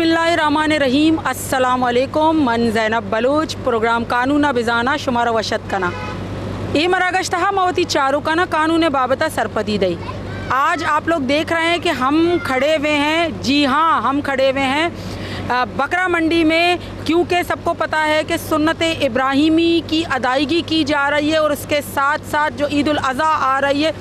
बिस्मिल्लाहिर्रहमानिर्रहीम। अस्सलाम वालेकुम। मन ज़ैनब बलूच। प्रोग्राम कानून बिजाना शुमारा वशत कना ए मरागश्तहा मवती चारू कना कानून बाबता सरपदी दई। आज आप लोग देख रहे हैं कि हम खड़े हुए हैं, जी हाँ हम खड़े हुए हैं बकरा मंडी में, क्योंकि सबको पता है कि सुन्नत इब्राहिमी की अदायगी की जा रही है और उसके साथ साथ जो ईद उल अज़हा आ रही है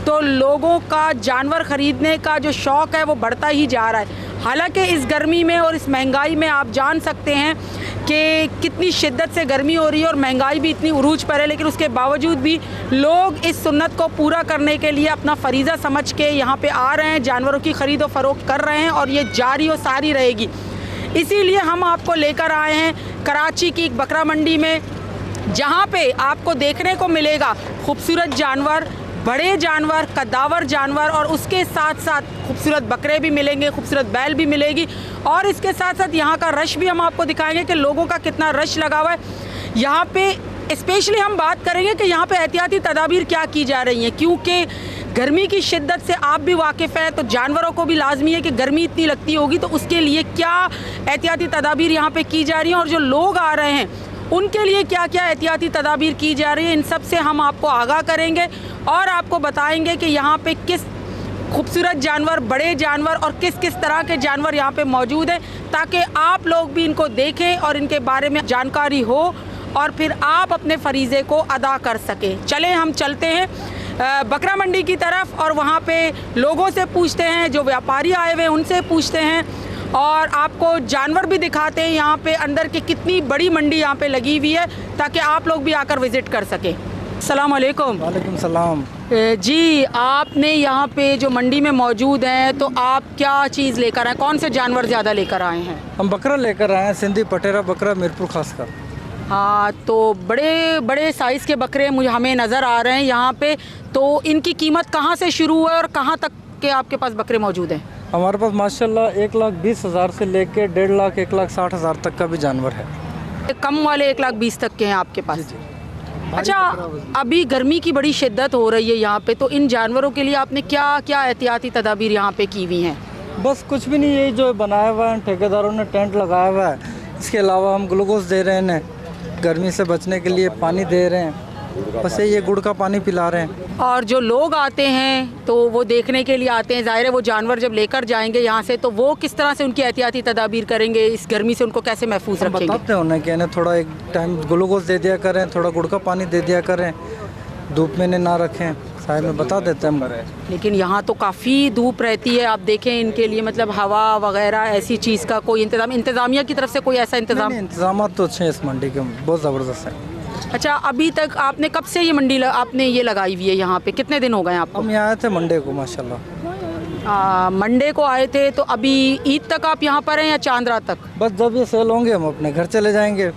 तो लोगों का जानवर ख़रीदने का जो शौक़ है वो बढ़ता ही जा रहा है। हालांकि इस गर्मी में और इस महंगाई में आप जान सकते हैं कि कितनी शिद्दत से गर्मी हो रही है और महंगाई भी इतनी उरूज पर है, लेकिन उसके बावजूद भी लोग इस सुन्नत को पूरा करने के लिए अपना फ़रीज़ा समझ के यहाँ पे आ रहे हैं, जानवरों की ख़रीद व फ़रोख्त कर रहे हैं और ये जारी और सारी रहेगी। इसीलिए हम आपको लेकर आए हैं कराची की एक बकरा मंडी में, जहाँ पे आपको देखने को मिलेगा खूबसूरत जानवर, बड़े जानवर, कद्दावर जानवर और उसके साथ साथ खूबसूरत बकरे भी मिलेंगे, खूबसूरत बैल भी मिलेगी और इसके साथ साथ यहाँ का रश भी हम आपको दिखाएंगे कि लोगों का कितना रश लगा हुआ है। यहाँ पे स्पेशली हम बात करेंगे कि यहाँ पे एहतियाती तदाबीर क्या की जा रही हैं, क्योंकि गर्मी की शिद्दत से आप भी वाकिफ़ हैं तो जानवरों को भी लाजमी है कि गर्मी इतनी लगती होगी, तो उसके लिए क्या एहतियाती तदाबीर यहाँ पे की जा रही हैं और जो लोग आ रहे हैं उनके लिए क्या क्या एहतियाती तदाबीर की जा रही है, इन सब से हम आपको आगाह करेंगे और आपको बताएंगे कि यहाँ पे किस खूबसूरत जानवर, बड़े जानवर और किस किस तरह के जानवर यहाँ पे मौजूद हैं, ताकि आप लोग भी इनको देखें और इनके बारे में जानकारी हो और फिर आप अपने फरीज़े को अदा कर सकें। चलें हम चलते हैं बकरा मंडी की तरफ और वहाँ पे लोगों से पूछते हैं, जो व्यापारी आए हुए हैं उनसे पूछते हैं और आपको जानवर भी दिखाते हैं यहाँ पे अंदर की कितनी बड़ी मंडी यहाँ पे लगी हुई है, ताकि आप लोग भी आकर विज़िट कर सकें। अस्सलाम वालेकुम। वालेकुम सलाम। जी, आपने यहाँ पे जो मंडी में मौजूद हैं तो आप क्या चीज़ लेकर आए, कौन से जानवर ज़्यादा लेकर आए हैं? हम बकरा लेकर आए हैं, सिंधी पटेरा बकरा, मीरपुर खास का। हाँ, तो बड़े बड़े साइज़ के बकरे मुझे हमें नज़र आ रहे हैं यहाँ पे, तो इनकी कीमत कहाँ से शुरू है और कहाँ तक के आपके पास बकरे मौजूद हैं? हमारे पास माशाल्लाह 1,20,000 से लेके 1.5 लाख 1,60,000 तक का भी जानवर है। कम वाले 1,20,000 तक के हैं आपके पास? जी। अच्छा, अभी गर्मी की बड़ी शिद्दत हो रही है यहाँ पे, तो इन जानवरों के लिए आपने क्या क्या एहतियाती तदाबीर यहाँ पे की हुई हैं? बस कुछ भी नहीं, यही जो बनाया हुआ है, ठेकेदारों ने टेंट लगाया हुआ है। इसके अलावा हम ग्लूकोज दे रहे हैं, गर्मी से बचने के लिए पानी दे रहे हैं, बस ये गुड़ का पानी पिला रहे हैं। और जो लोग आते हैं तो वो देखने के लिए आते हैं, ज़ाहिर है वो जानवर जब लेकर जाएंगे यहाँ से तो वो किस तरह से उनकी एहतियाती तदाबीर करेंगे, इस गर्मी से उनको कैसे महफूज रखेंगे? बताते हैं उन्हें कि इन्हें थोड़ा एक टाइम ग्लूकोज दे दिया करें, थोड़ा गुड़ का पानी दे दिया करें, धूप में ना रखें, साए में बता देते हैं हम। लेकिन यहाँ तो काफ़ी धूप रहती है, आप देखें इनके लिए मतलब हवा वगैरह ऐसी चीज़ का कोई इंतज़ामिया की तरफ से कोई ऐसा इंतजाम तो अच्छे हैं इस मंडी के, बहुत ज़बरदस्त है। अच्छा, अभी तक आपने कब से ये मंडी आपने ये लगाई हुई है यहाँ पे, कितने दिन हो गए आपको? हम यहाँ आए थे मंडे को माशाल्लाह। मंडे को आए थे, तो अभी ईद तक आप यहाँ पर हैं या चांद रात तक? बस जब ये सेल होंगे हम अपने घर चले जाएंगे।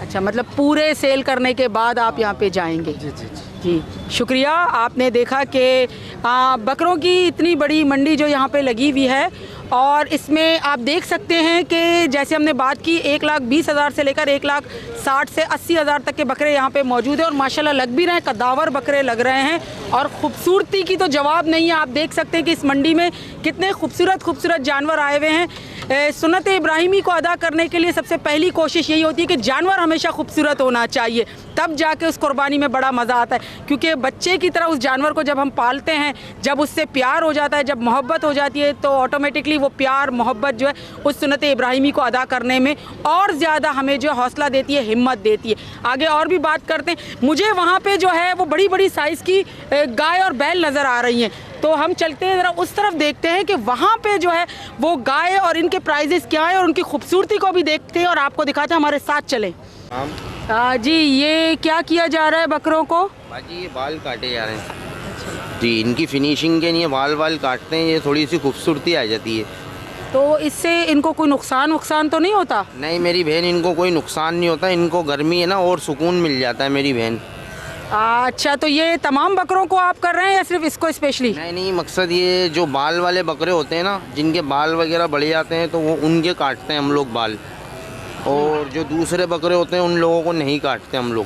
अच्छा, मतलब पूरे सेल करने के बाद आप यहाँ पे जाएंगे? जी जी जी, शुक्रिया। आपने देखा कि बकरों की इतनी बड़ी मंडी जो यहाँ पे लगी हुई है और इसमें आप देख सकते हैं कि जैसे हमने बात की 1,20,000 से लेकर 1,60,000 से 80,000 तक के बकरे यहाँ पे मौजूद हैं और माशाल्लाह लग भी रहे हैं, कद्दावर बकरे लग रहे हैं और ख़ूबसूरती की तो जवाब नहीं है। आप देख सकते हैं कि इस मंडी में कितने खूबसूरत जानवर आए हुए हैं। सुन्नत इब्राहिमी को अदा करने के लिए सबसे पहली कोशिश यही होती है कि जानवर हमेशा खूबसूरत होना चाहिए, तब जाके उस कुर्बानी में बड़ा मज़ा आता है, क्योंकि बच्चे की तरह उस जानवर को जब हम पालते हैं, जब उससे प्यार हो जाता है, जब मोहब्बत हो जाती है, तो ऑटोमेटिकली वो प्यार मोहब्बत जो है उस सुन्नत इब्राहिमी को अदा करने में और ज़्यादा हमें जो हौसला देती है, हिम्मत देती है। आगे और भी बात करते हैं। मुझे वहाँ पे जो है वो बड़ी बड़ी साइज़ की गाय और बैल नज़र आ रही हैं, तो हम चलते हैं ज़रा उस तरफ, देखते हैं कि वहाँ पे जो है वो गाय और इनके प्राइजेस क्या है और उनकी खूबसूरती को भी देखते हैं और आपको दिखाते हैं। हमारे साथ चलें। जी, ये क्या किया जा रहा है बकरों को? बाजी ये बाल काटे जा रहे हैं जी, इनकी फिनिशिंग के लिए बाल काटते हैं, ये थोड़ी सी खूबसूरती आ जाती है। तो इससे इनको कोई नुकसान तो नहीं होता? नहीं मेरी बहन, इनको कोई नुकसान नहीं होता, इनको गर्मी है ना और सुकून मिल जाता है मेरी बहन। अच्छा, तो ये तमाम बकरों को आप कर रहे हैं या सिर्फ इसको स्पेशली? नहीं, मकसद ये जो बाल वाले बकरे होते हैं ना, जिनके बाल वगैरह बढ़ जाते हैं तो वो उनके काटते हैं हम लोग बाल, और जो दूसरे बकरे होते हैं उन लोगों को नहीं काटते हम लोग।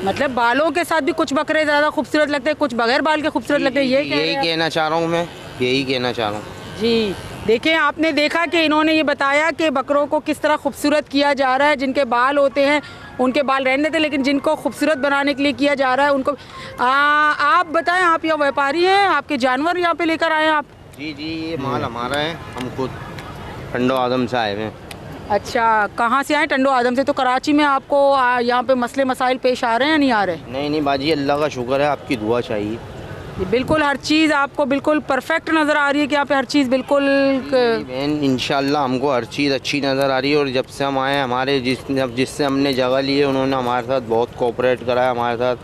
मतलब बालों के साथ भी कुछ बकरे ज़्यादा खूबसूरत लगते हैं, कुछ बगैर बाल के खूबसूरत लगते हैं, यही कहना चाह रहा हूँ मैं, यही कहना चाह रहा हूँ जी। देखिए, आपने देखा कि इन्होंने ये बताया कि बकरों को किस तरह खूबसूरत किया जा रहा है। जिनके बाल होते हैं उनके बाल रहने देते, लेकिन जिनको खूबसूरत बनाने के लिए किया जा रहा है उनको। आप बताएं, आप यहाँ व्यापारी हैं, आपके जानवर यहाँ पे लेकर आए हैं आप? जी जी, ये माल हमारा है, हम खुद टंडो आदम से आए हुए हैं। अच्छा, कहाँ से आए? टंडो आदम से। तो कराची में आपको यहाँ पे मसले मसाइल पेश आ रहे हैं या नहीं आ रहे? नहीं बाजी, अल्लाह का शुक्र है, आपकी दुआ चाहिए। बिल्कुल, हर चीज़ आपको बिल्कुल परफेक्ट नज़र आ रही है कि यहाँ पे हर चीज़ बिल्कुल। बहन, इंशाल्लाह हमको हर चीज़ अच्छी नज़र आ रही है। और जब से हम आए, हमारे जिससे हमने जगह ली है उन्होंने हमारे साथ बहुत कोऑपरेट करा है, हमारे साथ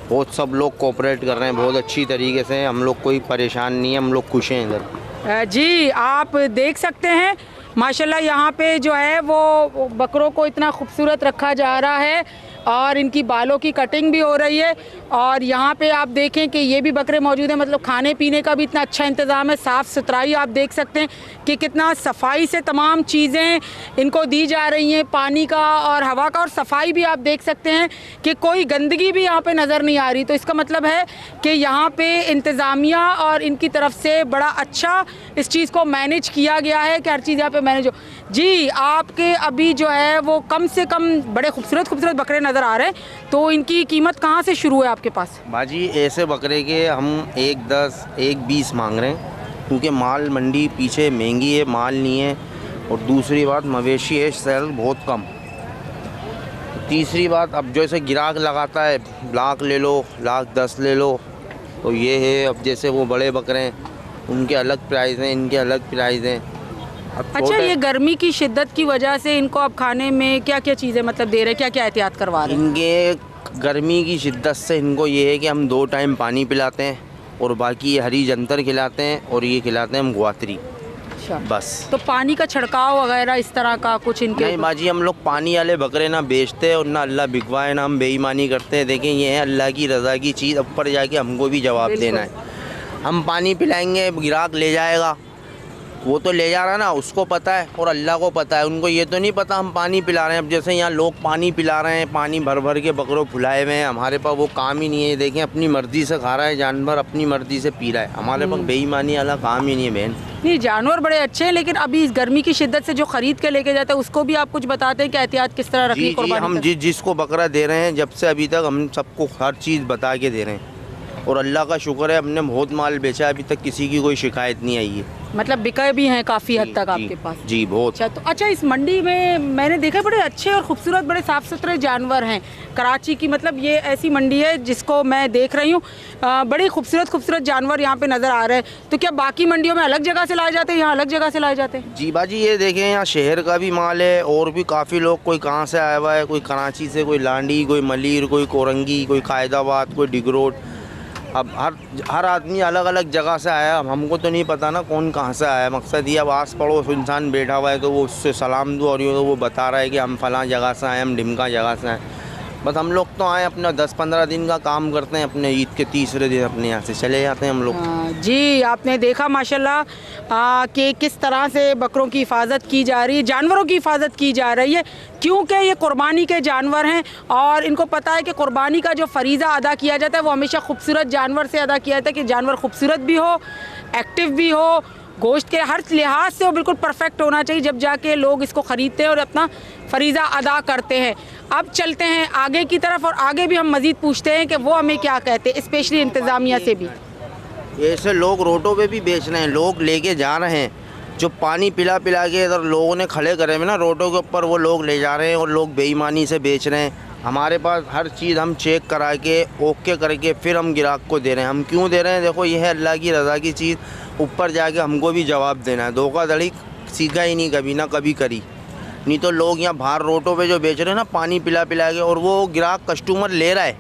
बहुत सब लोग कोऑपरेट कर रहे हैं बहुत अच्छी तरीके से। हम लोग कोई परेशान नहीं है, हम लोग खुश हैं इधर। जी, आप देख सकते हैं माशाल्लाह यहाँ पे जो है वो बकरों को इतना खूबसूरत रखा जा रहा है और इनकी बालों की कटिंग भी हो रही है। और यहाँ पे आप देखें कि ये भी बकरे मौजूद हैं, मतलब खाने पीने का भी इतना अच्छा इंतज़ाम है, साफ़ सुथराई आप देख सकते हैं कि कितना सफाई से तमाम चीज़ें इनको दी जा रही हैं, पानी का और हवा का। और सफाई भी आप देख सकते हैं कि कोई गंदगी भी यहाँ पे नज़र नहीं आ रही। तो इसका मतलब है कि यहाँ पे इंतज़ामिया और इनकी तरफ से बड़ा अच्छा इस चीज़ को मैनेज किया गया है कि हर चीज़ यहाँ पे मैनेज हो। जी, आपके अभी जो है वो कम से कम बड़े खूबसूरत बकरे नज़र आ रहे हैं, तो इनकी कीमत कहाँ से शुरू है आपके पास? बाजी, ऐसे बकरे के हम 1.10 1.20 मांग रहे हैं, क्योंकि माल मंडी पीछे महंगी है, माल नहीं है। और दूसरी बात, मवेशी है सेल बहुत कम। तीसरी बात, अब जैसे गिराक लगाता है, लाख ले लो, 1,10,000 ले लो, तो ये है। अब जैसे वो बड़े बकरे हैं उनके अलग प्राइस हैं, इनके अलग प्राइस हैं। अच्छा, ये गर्मी की शिद्दत की वजह से इनको अब खाने में क्या क्या चीज़ें मतलब दे रहे हैं, क्या क्या एहतियात करवा रहे हैं? इनके गर्मी की शिद्दत से इनको ये है कि हम 2 टाइम पानी पिलाते हैं और बाकी ये हरी जंतर खिलाते हैं और ये खिलाते हैं हम ग्वातरी। अच्छा, बस। तो पानी का छिड़काव वगैरह इस तरह का कुछ इनके? नहीं बाजी, हम लोग पानी वाले बकरे ना बेचते हैं और ना अल्लाह बिकवाए, ना हम बेईमानी करते हैं। देखें, ये है अल्लाह की रज़ा की चीज़, ऊपर जाके हमको भी जवाब देना है। हम पानी पिलाएंगे, गिराक ले जाएगा, वो तो ले जा रहा ना, उसको पता है और अल्लाह को पता है। उनको ये तो नहीं पता हम पानी पिला रहे हैं। अब जैसे यहाँ लोग पानी पिला रहे हैं, पानी भर भर के बकरों फुलाए हुए हैं, हमारे पास वो काम ही नहीं है। देखें, अपनी मर्ज़ी से खा रहा है जानवर, अपनी मर्ज़ी से पी रहा है, हमारे पास बेईमानी वाला काम ही नहीं है बहन। नहीं, जानवर बड़े अच्छे हैं, लेकिन अभी इस गर्मी की शिद्दत से जो ख़रीद के लेके जाते हैं उसको भी आप कुछ बताते हैं कि एहतियात किस तरह रखनी है? हम जिसको बकरा दे रहे हैं, जब से अभी तक हम सबको हर चीज़ बता के दे रहे हैं और अल्लाह का शुक्र है, हमने बहुत माल बेचा, अभी तक किसी की कोई शिकायत नहीं आई है। मतलब बिकाए भी हैं काफ़ी हद तक आपके पास? जी, बहुत। अच्छा, इस मंडी में मैंने देखा बड़े अच्छे और खूबसूरत, बड़े साफ़ सुथरे जानवर हैं कराची की। मतलब ये ऐसी मंडी है जिसको मैं देख रही हूँ, बड़े खूबसूरत जानवर यहाँ पे नज़र आ रहे हैं। तो क्या बाकी मंडियों में अलग जगह से लाए जाते हैं, यहाँ अलग जगह से लाए जाते हैं? जी बाजी, ये देखें, यहाँ शहर का भी माल है और भी काफ़ी लोग, कोई कहाँ से आया हुआ है, कोई कराची से, कोई लांडी, कोई मलीर, कोई कोरंगी, कोई कायदाबाद, कोई डिगरोड। अब हर आदमी अलग अलग जगह से आया। हमको तो नहीं पता ना कौन कहाँ से आया। मकसद ये, अब आस पड़ोस इंसान बैठा हुआ है तो वो उससे सलाम दो और ये तो वो बता रहा है कि हम फ़लाँ जगह से आए, हम ढिमका जगह से आए। बस हम लोग तो आए, अपना 10-15 दिन का काम करते हैं, अपने ईद के तीसरे दिन अपने यहाँ से चले जाते हैं हम लोग। जी, आपने देखा माशाल्लाह कि किस तरह से बकरों की हिफाजत की जा रही है, जानवरों की हिफाजत की जा रही है, क्योंकि ये कुर्बानी के जानवर हैं और इनको पता है कि कुर्बानी का जो फ़रीज़ा अदा किया जाता है वो हमेशा खूबसूरत जानवर से अदा किया जाता है कि जानवर खूबसूरत भी हो, एक्टिव भी हो, गोश्त के हर लिहाज से वो बिल्कुल परफेक्ट होना चाहिए, जब जाके लोग इसको ख़रीदते हैं और अपना फ़रीज़ा अदा करते हैं। अब चलते हैं आगे की तरफ और आगे भी हम मज़ीद पूछते हैं कि वो हमें क्या कहते हैं, स्पेशली इंतज़ामिया से भी। ऐसे लोग रोडों पे भी बेच रहे हैं, लोग लेके जा रहे हैं, जो पानी पिला पिला के इधर लोगों ने खड़े करे हुए ना रोडों के ऊपर, वो लोग ले जा रहे हैं और लोग बेईमानी से बेच रहे हैं। हमारे पास हर चीज़ हम चेक करा के ओके करके फिर हम ग्राहक को दे रहे हैं। हम क्यों दे रहे हैं? देखो, ये है अल्लाह की रज़ा की चीज़, ऊपर जाके हमको भी जवाब देना है। धोखाधड़ी सीखा ही नहीं कभी, ना कभी करी। नहीं तो लोग यहाँ बाहर रोडों पे जो बेच रहे हैं ना पानी पिला पिला के, और वो ग्राहक कस्टमर ले रहा है,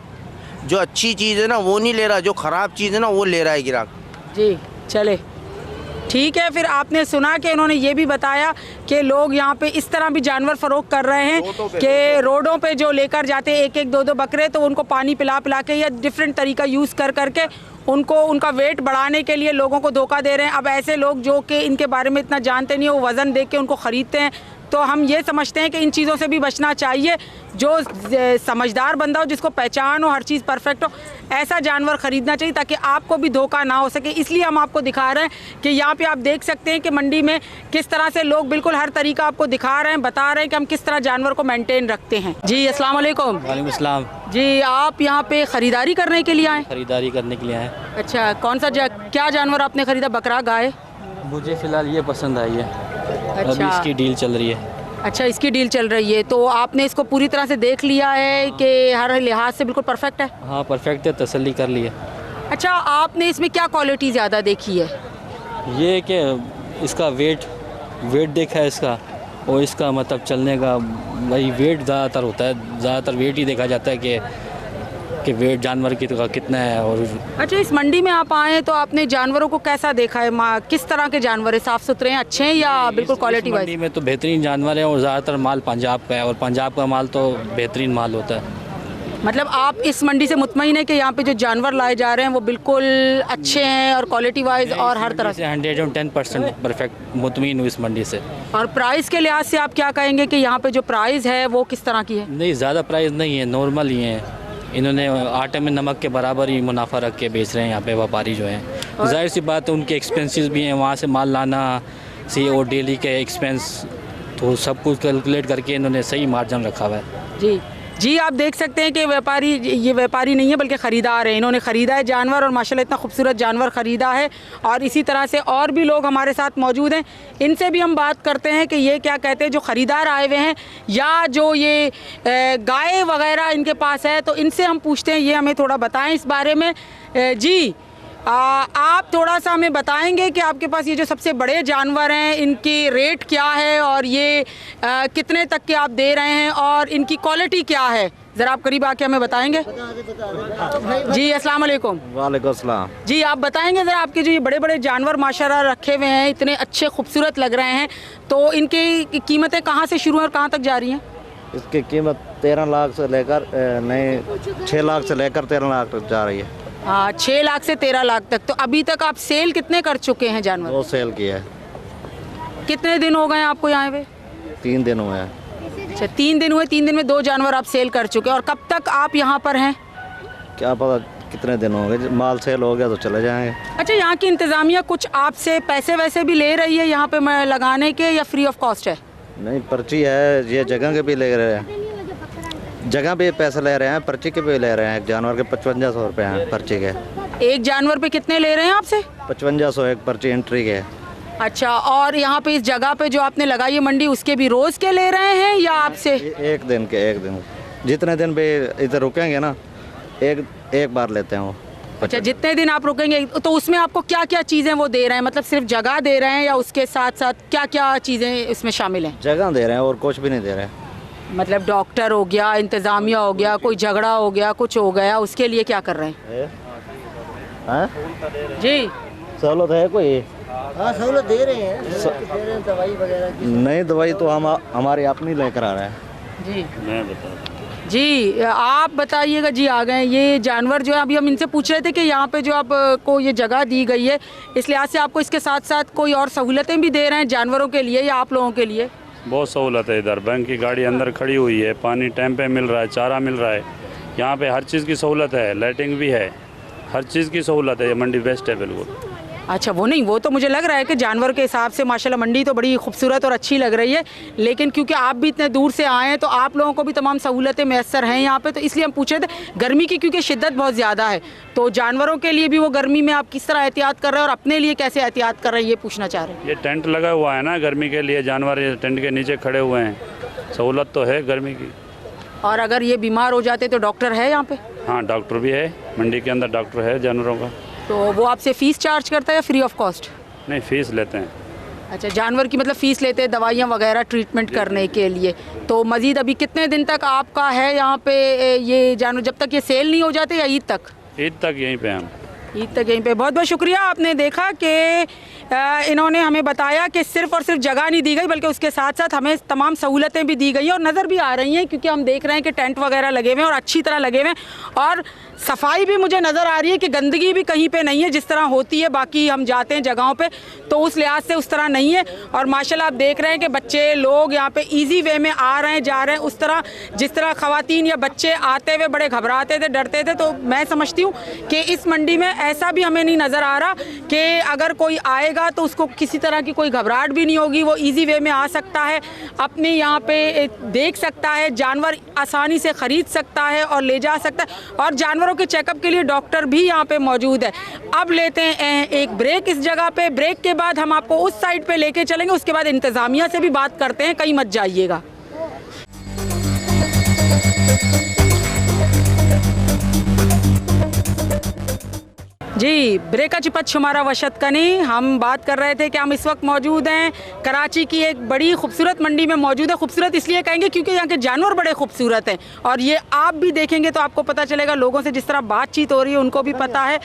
जो अच्छी चीज़ है ना वो नहीं ले रहा, जो ख़राब चीज़ है ना वो ले रहा है ग्राहक। जी, चले ठीक है। फिर आपने सुना कि उन्होंने ये भी बताया कि लोग यहाँ पे इस तरह भी जानवर फ़रोख्त कर रहे हैं कि रोडों पे जो लेकर जाते हैं 1-1 2-2 बकरे, तो उनको पानी पिला पिला के या डिफरेंट तरीका यूज़ कर करके उनको उनका वेट बढ़ाने के लिए लोगों को धोखा दे रहे हैं। अब ऐसे लोग जो कि इनके बारे में इतना जानते नहीं है, वो वज़न देख के उनको ख़रीदते हैं, तो हम ये समझते हैं कि इन चीज़ों से भी बचना चाहिए। जो समझदार बंदा हो, जिसको पहचान हो, हर चीज़ परफेक्ट हो, ऐसा जानवर ख़रीदना चाहिए ताकि आपको भी धोखा ना हो सके। इसलिए हम आपको दिखा रहे हैं कि यहाँ पे आप देख सकते हैं कि मंडी में किस तरह से लोग बिल्कुल हर तरीका आपको दिखा रहे हैं, बता रहे हैं कि हम किस तरह जानवर को मेंटेन रखते हैं। जी अस्सलाम वालेकुम। वालेकुम सलाम। जी, आप यहाँ पे ख़रीदारी करने के लिए आए? खरीदारी करने के लिए आए। अच्छा, कौन सा क्या जानवर आपने ख़रीदा, बकरा, गाय? मुझे फ़िलहाल ये पसंद आई है। अच्छा। अभी इसकी डील चल रही है। अच्छा, इसकी डील चल रही है, तो आपने इसको पूरी तरह से देख लिया है कि हर लिहाज से बिल्कुल परफेक्ट है? हाँ परफेक्ट है, तसल्ली कर ली है। अच्छा, आपने इसमें क्या क्वालिटी ज़्यादा देखी है? ये कि इसका वेट देखा है इसका, और इसका मतलब चलने का वही वेट ज़्यादातर होता है। ज़्यादातर वेट ही देखा जाता है कि वेट जानवर की का कितना है। और अच्छा, इस मंडी में आप आए हैं तो आपने जानवरों को कैसा देखा है? किस तरह के जानवर है? साफ़ सुथरे हैं, अच्छे हैं या बिल्कुल क्वालिटी वाइज? मंडी में तो बेहतरीन जानवर है और ज़्यादातर माल पंजाब का है, और पंजाब का माल तो बेहतरीन माल होता है। मतलब आप इस मंडी से मुतमईन है कि यहाँ पे जो जानवर लाए जा रहे हैं वो बिल्कुल अच्छे हैं और क्वालिटी वाइज और हर तरह से? 110% परफेक्ट मुतमईन हूँ इस मंडी से। और प्राइस के लिहाज से आप क्या कहेंगे कि यहाँ पे जो प्राइस है वो किस तरह की है? नहीं, ज़्यादा प्राइस नहीं है, नॉर्मल ही है। इन्होंने आटे में नमक के बराबर ही मुनाफा रख के बेच रहे हैं यहाँ पे व्यापारी जो हैं। जाहिर सी बात है, उनके एक्सपेंसेस भी हैं, वहाँ से माल लाना सी और डेली के एक्सपेंस, तो सब कुछ कैलकुलेट करके इन्होंने सही मार्जिन रखा हुआ है। जी, आप देख सकते हैं कि ये व्यापारी नहीं है बल्कि ख़रीदार है। इन्होंने ख़रीदा है जानवर और माशाल्लाह इतना खूबसूरत जानवर ख़रीदा है। और इसी तरह से और भी लोग हमारे साथ मौजूद हैं, इनसे भी हम बात करते हैं कि ये क्या कहते हैं जो ख़रीदार आए हुए हैं या जो ये गाय वगैरह इनके पास है, तो इनसे हम पूछते हैं, ये हमें थोड़ा बताएं इस बारे में। जी, आप थोड़ा सा हमें बताएंगे कि आपके पास ये जो सबसे बड़े जानवर हैं इनकी रेट क्या है और ये कितने तक के आप दे रहे हैं और इनकी क्वालिटी क्या है? ज़रा आप करीब आके हमें बताएंगे। जी अस्सलाम वालेकुम। वालेकुम सलाम। जी, आप बताएंगे ज़रा आपके जो ये बड़े बड़े जानवर माशाल्लाह रखे हुए हैं, इतने अच्छे खूबसूरत लग रहे हैं, तो इनकी कीमतें कहाँ से शुरू हैं और कहाँ तक जा रही हैं? इसकी कीमत 13 लाख से लेकर 6 लाख से लेकर 13 लाख तक जा रही है। हाँ, 6 लाख से 13 लाख तक। तो अभी तक आप सेल कितने कर चुके हैं जानवर? 2 सेल किया है। कितने दिन हो गए आपको यहाँ पे? 3 दिन हुए हैं। अच्छा, 3 दिन हुए। 3 दिन में 2 जानवर आप सेल कर चुके हैं। और कब तक आप यहाँ पर हैं? क्या पता कितने दिन हो गए, माल सेल हो गया तो चले जाएंगे। अच्छा, यहाँ की इंतज़ामिया कुछ आपसे पैसे वैसे भी ले रही है यहाँ पे लगाने के, या फ्री ऑफ कॉस्ट है? नहीं, पर्ची है, ये जगह के भी ले रहे हैं, जगह पे पैसे ले रहे हैं, पर्ची के भी ले रहे हैं। एक जानवर के 5500 रुपये हैं पर्ची के। एक जानवर पे कितने ले रहे हैं आपसे? 5500 एक पर्ची एंट्री के। अच्छा, और यहाँ पे इस जगह पे जो आपने लगाई है मंडी, उसके भी रोज़ के ले रहे हैं या आपसे? एक दिन के, एक दिन जितने दिन भी इधर रुकेंगे ना, एक बार लेते हैं वो। अच्छा, जितने दिन आप रुकेंगे, तो उसमें आपको क्या क्या चीज़ें वो दे रहे हैं? मतलब सिर्फ जगह दे रहे हैं या उसके साथ साथ क्या क्या चीज़ें इसमें शामिल हैं? जगह दे रहे हैं और कुछ भी नहीं दे रहे हैं। मतलब डॉक्टर हो गया, इंतज़ामिया हो गया, कोई झगड़ा हो गया, कुछ हो गया, उसके लिए क्या कर रहे हैं? जी, सहूलत है कोई? हाँ, सहूलत दे रहे हैं, दवाई वगैरह की। नहीं, दवाई तो हम हमारी अपनी लेकर आ रहे हैं। जी मैं बता जी, आप बताइएगा। जी आ गए ये जानवर जो है, अभी हम इनसे पूछ रहे थे कि यहाँ पे जो आपको ये जगह दी गई है, इस लिहाज से आपको इसके साथ साथ कोई और सहूलतें भी दे रहे हैं जानवरों के लिए या आप लोगों के लिए? बहुत सहूलत है इधर। बैंक की गाड़ी अंदर खड़ी हुई है, पानी टाइम पे मिल रहा है, चारा मिल रहा है, यहाँ पे हर चीज़ की सहूलत है, लाइटिंग भी है, हर चीज़ की सहूलत है। ये मंडी बेस्ट है बिल्कुल। अच्छा, वो नहीं, वो तो मुझे लग रहा है कि जानवर के हिसाब से माशाल्लाह मंडी तो बड़ी खूबसूरत और अच्छी लग रही है, लेकिन क्योंकि आप भी इतने दूर से आए हैं तो आप लोगों को भी तमाम सहूलतें मैसर हैं यहाँ पे, तो इसलिए हम पूछ रहे थे। गर्मी की क्योंकि शिद्दत बहुत ज़्यादा है, तो जानवरों के लिए भी वो गर्मी में आप किस तरह एहतियात कर रहे हैं और अपने लिए कैसे एहतियात कर रहे हैं, ये पूछना चाह रहे हैं। ये टेंट लगा हुआ है ना गर्मी के लिए, जानवर ये टेंट के नीचे खड़े हुए हैं, सहूलत तो है गर्मी की। और अगर ये बीमार हो जाते तो डॉक्टर है यहाँ पे? हाँ, डॉक्टर भी है, मंडी के अंदर डॉक्टर है जानवरों का। तो वो आपसे फ़ीस चार्ज करता है या फ्री ऑफ कॉस्ट? नहीं, फ़ीस लेते हैं। अच्छा, जानवर की मतलब फ़ीस लेते हैं दवाइयाँ वगैरह ट्रीटमेंट करने के लिए। तो मज़ीद अभी कितने दिन तक आपका है यहाँ पे ये जानवर, जब तक ये सेल नहीं हो जाते या ईद तक? ईद तक यहीं पे हम। ईद तक यहीं पे। बहुत बहुत शुक्रिया। आपने देखा कि इन्होंने हमें बताया कि सिर्फ़ और सिर्फ जगह नहीं दी गई बल्कि उसके साथ साथ हमें तमाम सहूलतें भी दी गई हैं और नज़र भी आ रही हैं, क्योंकि हम देख रहे हैं कि टेंट वगैरह लगे हुए हैं और अच्छी तरह लगे हुए हैं और सफाई भी मुझे नज़र आ रही है कि गंदगी भी कहीं पे नहीं है जिस तरह होती है बाकी हम जाते हैं जगहों पे, तो उस लिहाज से उस तरह नहीं है। और माशाल्लाह आप देख रहे हैं कि बच्चे लोग यहाँ पे इजी वे में आ रहे हैं जा रहे हैं, उस तरह जिस तरह ख़वातीन या बच्चे आते हुए बड़े घबराते थे डरते थे। तो मैं समझती हूँ कि इस मंडी में ऐसा भी हमें नहीं नज़र आ रहा कि अगर कोई आएगा तो उसको किसी तरह की कोई घबराहट भी नहीं होगी, वो ईजी वे में आ सकता है, अपने यहाँ पे देख सकता है, जानवर आसानी से ख़रीद सकता है और ले जा सकता है और जानवरों के चेकअप के लिए डॉक्टर भी यहाँ पे मौजूद है। अब लेते हैं एक ब्रेक इस जगह पे, ब्रेक के बाद हम आपको उस साइड पे लेके चलेंगे, उसके बाद इंतज़ामिया से भी बात करते हैं, कहीं मत जाइएगा। जी, ब्रेका चिपत शुमारा वशत कनी। हम बात कर रहे थे कि हम इस वक्त मौजूद हैं कराची की एक बड़ी खूबसूरत मंडी में मौजूद है। खूबसूरत इसलिए कहेंगे क्योंकि यहाँ के जानवर बड़े खूबसूरत हैं और ये आप भी देखेंगे तो आपको पता चलेगा, लोगों से जिस तरह बातचीत हो रही है उनको भी पता है।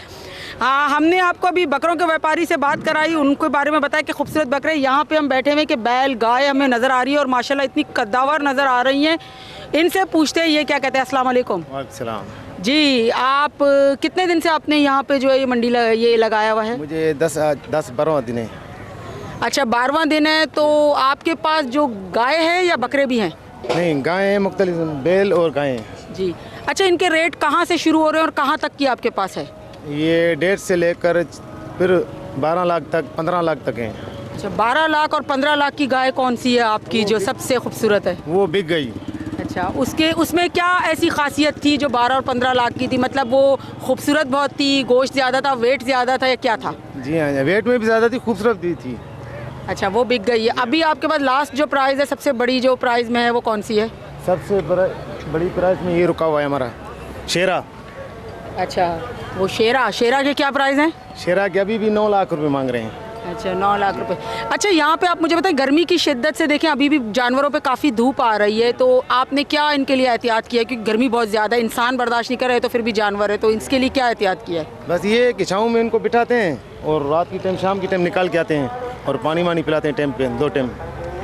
हमने आपको अभी बकरों के व्यापारी से बात कराई, उनके बारे में बताया कि खूबसूरत बकरे यहाँ पे हम बैठे हुए कि बैल गाय हमें नज़र आ रही है और माशाल्लाह इतनी कद्दावर नज़र आ रही हैं। इनसे पूछते हैं ये क्या कहते हैं। अस्सलाम वालेकुम। वालेकुम। जी, आप कितने दिन से आपने यहाँ पे जो है ये मंडी ये लगाया हुआ है? मुझे 10-12 दिन है। अच्छा, 12वां दिन है। तो आपके पास जो गाय है या बकरे भी हैं? नहीं, गाय हैं, मुख्तलिफ बैल और गाय हैं। जी, अच्छा, इनके रेट कहाँ से शुरू हो रहे हैं और कहाँ तक की आपके पास है? ये 1.5 से लेकर फिर 12 लाख तक 15 लाख तक हैं। अच्छा, 12 लाख और 15 लाख की गाय कौन सी है आपकी जो सबसे खूबसूरत है? वो बिक गई। अच्छा, उसमें क्या ऐसी खासियत थी जो 12 और 15 लाख की थी? मतलब वो खूबसूरत बहुत थी, गोश्त ज़्यादा था, वेट ज़्यादा था या क्या था? जी हाँ, वेट में भी ज़्यादा थी, खूबसूरत भी थी। अच्छा, वो बिक गई है। अभी आपके पास लास्ट जो प्राइस है, सबसे बड़ी जो प्राइस में है वो कौन सी है? सबसे बड़ी प्राइस में ये रुका हुआ है हमारा शेरा। अच्छा, वो शेरा के क्या प्राइस हैं? शेरा के अभी भी 9 लाख रुपए मांग रहे हैं। अच्छा, 9 लाख रुपए। अच्छा, यहाँ पे आप मुझे बताएं, गर्मी की शिद्दत से देखें अभी भी जानवरों पे काफ़ी धूप आ रही है, तो आपने क्या इनके लिए एहतियात किया? क्योंकि गर्मी बहुत ज़्यादा है, इंसान बर्दाश्त नहीं कर रहे तो फिर भी जानवर है, तो इसके लिए क्या एहतियात किया है? बस ये कि छाँव में इनको बिठाते हैं और रात की टाइम शाम की टाइम निकाल के आते हैं और पानी वानी पिलाते हैं टाइम पे 2 टाइम।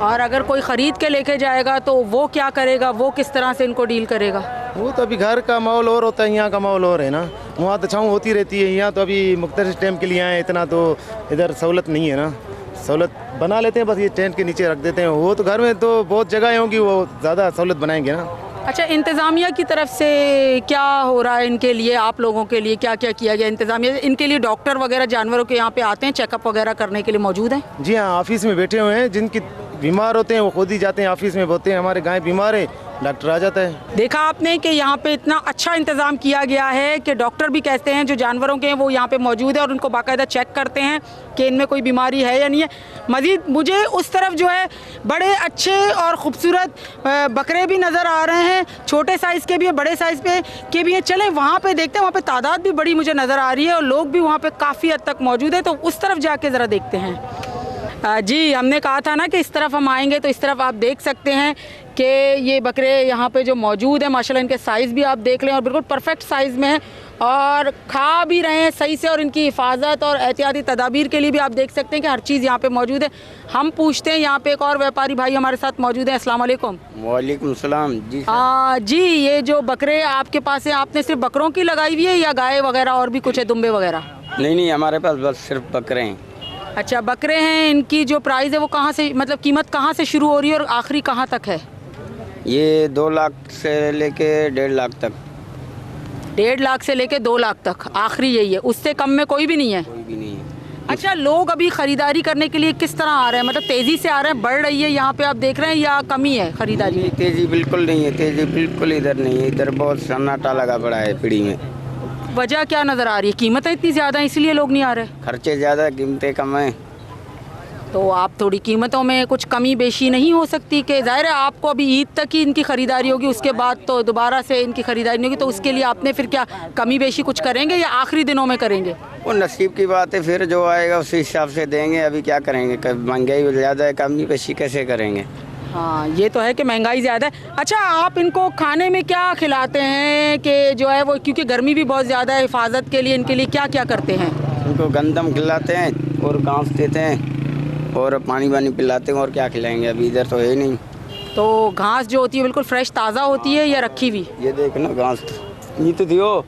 और अगर कोई ख़रीद के लेके जाएगा तो वो क्या करेगा, वो किस तरह से इनको डील करेगा? वो तो अभी घर का माहौल और होता है, यहाँ का माहौल और है ना। वहाँ तो छाँव होती रहती है, यहाँ तो अभी मुख्तलिफ टाइम के लिए आए, इतना तो इधर सहूलत नहीं है ना। सहूलत बना लेते हैं, बस ये टेंट के नीचे रख देते हैं। वो तो घर में तो बहुत जगह होंगी, वो ज़्यादा सहूलत बनाएंगे ना। अच्छा, इंतज़ामिया की तरफ से क्या हो रहा है इनके लिए, आप लोगों के लिए क्या क्या किया गया इंतज़ामिया? इनके लिए डॉक्टर वगैरह जानवरों के यहाँ पे आते हैं, चेकअप वगैरह करने के लिए मौजूद हैं? जी हाँ, ऑफिस में बैठे हुए हैं, जिनकी बीमार होते हैं वो खुद ही जाते हैं ऑफिस में, बोलते हैं हमारे गाय बीमार है, डॉक्टर आ जाता है। देखा आपने कि यहाँ पे इतना अच्छा इंतज़ाम किया गया है कि डॉक्टर भी कहते हैं जो जानवरों के हैं वो यहाँ पे मौजूद है और उनको बाकायदा चेक करते हैं कि इनमें कोई बीमारी है या नहीं है। मज़ीद मुझे उस तरफ जो है बड़े अच्छे और ख़ूबसूरत बकरे भी नज़र आ रहे हैं, छोटे साइज़ के भी है, बड़े साइज़ के भी हैं। चलें वहाँ पे देखते हैं, वहाँ पे तादाद भी बड़ी मुझे नज़र आ रही है और लोग भी वहाँ पे काफ़ी हद तक मौजूद है, तो उस तरफ जाके ज़रा देखते हैं। जी, हमने कहा था ना कि इस तरफ हम आएंगे तो इस तरफ आप देख सकते हैं कि ये बकरे यहाँ पे जो मौजूद हैं माशाल्लाह इनके साइज़ भी आप देख लें और बिल्कुल परफेक्ट साइज़ में हैं और खा भी रहे हैं सही से, और इनकी हिफाजत और एहतियाती तदाबीर के लिए भी आप देख सकते हैं कि हर चीज़ यहाँ पे मौजूद है। हम पूछते हैं, यहाँ पे एक और व्यापारी भाई हमारे साथ मौजूद हैं। अस्सलाम वालेकुम। वालेकुम सलाम। जी जी, ये जो बकरे आपके पास है, आपने सिर्फ बकरों की लगाई हुई है या गाय वगैरह और भी कुछ है, दुम्बे वगैरह? नहीं, हमारे पास बस सिर्फ बकरे हैं। अच्छा, बकरे हैं। इनकी जो प्राइस है वो कहाँ से, मतलब कीमत कहाँ से शुरू हो रही है और आखिरी कहाँ तक है? ये 2 लाख से लेके 1.5 लाख तक। 1.5 लाख से लेके 2 लाख तक आखिरी यही है, उससे कम में कोई भी नहीं है? कोई भी नहीं है। अच्छा, लोग अभी ख़रीदारी करने के लिए किस तरह आ रहे हैं, मतलब तेज़ी से आ रहे हैं, बढ़ रही है यहाँ पे आप देख रहे हैं या कमी है ख़रीदारी? तेज़ी बिल्कुल नहीं है, तेज़ी बिल्कुल इधर नहीं है, इधर बहुत सन्नाटा लगा पड़ा है पीढ़ी में। वजह क्या नज़र आ रही है? कीमतें इतनी ज़्यादा हैं इसलिए लोग नहीं आ रहे? खर्चे ज़्यादा, कीमतें कम हैं। तो आप थोड़ी कीमतों में कुछ कमी बेशी नहीं हो सकती? कि ज़ाहिर है आपको अभी ईद तक ही इनकी ख़रीदारी होगी, उसके बाद तो दोबारा से इनकी ख़रीदारी नहीं होगी, तो उसके लिए आपने फिर क्या कमी बेशी कुछ करेंगे या आखिरी दिनों में करेंगे? वो नसीब की बात है, फिर जो आएगा उसी हिसाब से देंगे। अभी क्या करेंगे, महंगाई ज़्यादा है, कमी बेशी कैसे करेंगे? हाँ, ये तो है कि महंगाई ज़्यादा है। अच्छा, आप इनको खाने में क्या खिलाते हैं कि जो है वो, क्योंकि गर्मी भी बहुत ज़्यादा है, हिफाजत के लिए इनके लिए क्या क्या करते हैं? उनको गंदम खिलाते हैं और घास देते हैं और पानी वानी पिलाते हैं, और क्या खिलाएंगे, अभी इधर तो है नहीं। तो घास जो होती है बिल्कुल फ्रेश ताज़ा होती है या रखी हुई? ये देख ना घास, ये तो दियो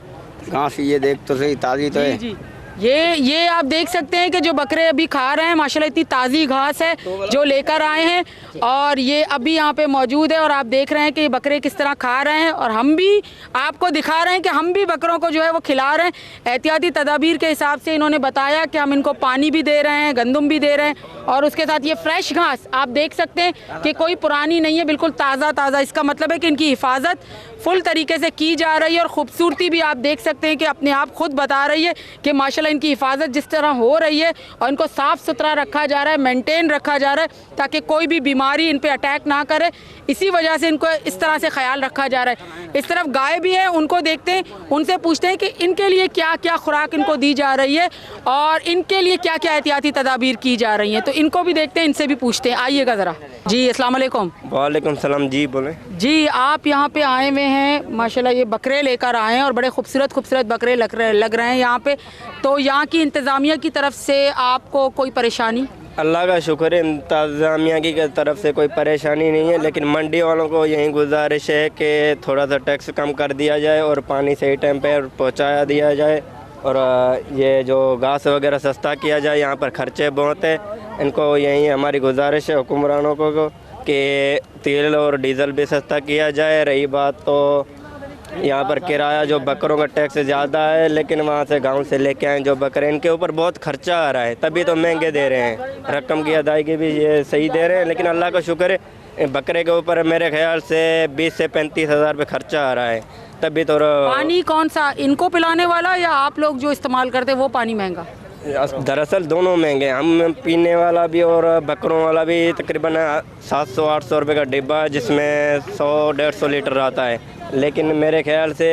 घास, ये देख तो सही, ताज़ी तो है। जी, ये आप देख सकते हैं कि जो बकरे अभी खा रहे हैं, माशाल्लाह इतनी ताज़ी घास है जो लेकर आए हैं, और ये अभी यहाँ पे मौजूद है, और आप देख रहे हैं कि ये बकरे किस तरह खा रहे हैं, और हम भी आपको दिखा रहे हैं कि हम भी बकरों को जो है वो खिला रहे हैं। एहतियाती तदाबीर के हिसाब से इन्होंने बताया कि हम इनको पानी भी दे रहे हैं, गंदम भी दे रहे हैं, और उसके साथ ये फ्रेश घास आप देख सकते हैं कि कोई पुरानी नहीं है, बिल्कुल ताज़ा। इसका मतलब है कि इनकी हिफाजत फुल तरीके से की जा रही है, और ख़ूबसूरती भी आप देख सकते हैं कि अपने आप खुद बता रही है कि माशाल्लाह इनकी हिफाजत जिस तरह हो रही है, और इनको साफ़ सुथरा रखा जा रहा है, मेंटेन रखा जा रहा है, ताकि कोई भी बीमारी इन पे अटैक ना करे। इसी वजह से इनको इस तरह से ख्याल रखा जा रहा है। इस तरफ गाय भी है, उनको देखते हैं, उनसे पूछते हैं कि इनके लिए क्या क्या खुराक इनको दी जा रही है, और इनके लिए क्या क्या एहतियाती तदाबीर की जा रही हैं। तो इनको भी देखते हैं, इनसे भी पूछते हैं। आइएगा ज़रा। जी, अस्सलाम वालेकुम। वालेकुम सलाम जी, बोलें जी। आप यहाँ पे आए हुए हैं, माशाल्लाह ये बकरे लेकर आए हैं, और बड़े खूबसूरत बकरे लग रहे हैं यहाँ पे। तो यहाँ की इंतज़ामिया की तरफ से आपको कोई परेशानी? अल्लाह का शुक्र है, इंतज़ामिया की तरफ से कोई परेशानी नहीं है, लेकिन मंडी वालों को यही गुजारिश है कि थोड़ा सा टैक्स कम कर दिया जाए और पानी सही टाइम पर पहुँचाया दिया जाए, और ये जो घास वगैरह सस्ता किया जाए। यहाँ पर खर्चे बहुत है, इनको यही हमारी गुजारिश है हुक्मरानों को कि तेल और डीज़ल भी सस्ता किया जाए। रही बात तो यहाँ पर किराया, जो बकरों का टैक्स ज़्यादा है, लेकिन वहाँ से गांव से लेके आए जो बकरे, इनके ऊपर बहुत खर्चा आ रहा है, तभी तो महंगे दे रहे हैं। रकम की अदायगी भी ये सही दे रहे हैं, लेकिन अल्लाह का शुक्र है बकरे के ऊपर मेरे ख्याल से 20 से 35 हज़ार रुपये खर्चा आ रहा है, तभी तो। पानी कौन सा, इनको पिलाने वाला या आप लोग जो इस्तेमाल करते हैं वो पानी महंगा? दरअसल दोनों महंगे, हम पीने वाला भी और बकरों वाला भी तकरीबन 700-800 रुपये का डिब्बा है, जिसमें 100-150 लीटर आता है। लेकिन मेरे ख्याल से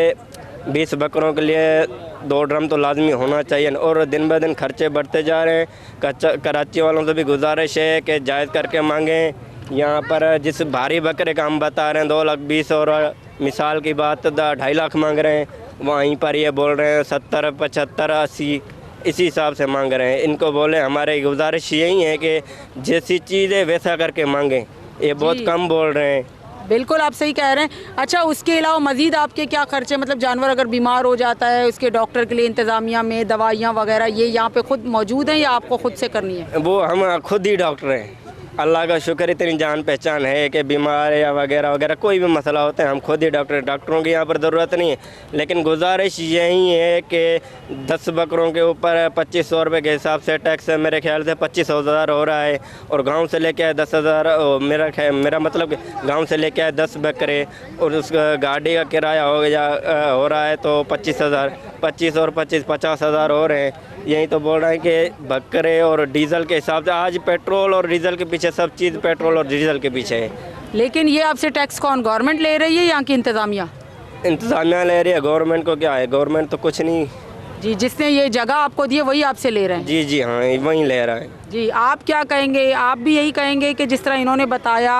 20 बकरों के लिए 2 ड्रम तो लाजमी होना चाहिए, और दिन ब दिन खर्चे बढ़ते जा रहे हैं। कराची वालों से भी गुजारिश है कि जायज़ करके मांगें। यहाँ पर जिस भारी बकरे का हम बता रहे हैं 2,20,000, और मिसाल की बात 2.5 लाख मांग रहे हैं, वहीं पर ये बोल रहे हैं 70, 75, 80, इसी हिसाब से मांग रहे हैं। इनको बोले, हमारी गुजारिश यही है कि जैसी चीज़ है वैसा करके मांगें, ये बहुत कम बोल रहे हैं। बिल्कुल आप सही कह रहे हैं। अच्छा, उसके अलावा मज़ीद आपके क्या खर्चे, मतलब जानवर अगर बीमार हो जाता है उसके डॉक्टर के लिए इंतज़ामिया में दवाइयाँ वगैरह, ये यहाँ पे खुद मौजूद हैं या आपको खुद से करनी है? वो हम खुद ही डॉक्टर हैं, अल्लाह का शुक्र, इतनी जान पहचान है कि बीमार या वगैरह कोई भी मसला होता है हम खुद ही डॉक्टरों की यहाँ पर ज़रूरत नहीं है। लेकिन गुजारिश यही है कि 10 बकरों के ऊपर 2500 रुपये के हिसाब से टैक्स मेरे ख्याल से 25,000 हो रहा है, और गांव से लेके आए 10,000, मेरा मतलब कि गांव से लेके आए 10 बकरे, और उस गाड़ी का किराया हो रहा है तो 25,000, 25 और 25 50,000 हो रहे हैं। यही तो बोल रहे हैं कि बकरे और डीज़ल के हिसाब से आज पेट्रोल और डीज़ल के पीछे, सब चीज़ पेट्रोल और डीज़ल के पीछे है। लेकिन ये आपसे टैक्स कौन, गवर्नमेंट ले रही है यहाँ की इंतज़ामिया? इंतज़ामिया ले रही है, गवर्नमेंट को क्या है, गवर्नमेंट तो कुछ नहीं। जी, जिसने ये जगह आपको दी है वही आपसे ले रहे हैं? जी जी हाँ, वहीं ले रहा है। जी, आप क्या कहेंगे? आप भी यही कहेंगे कि जिस तरह इन्होंने बताया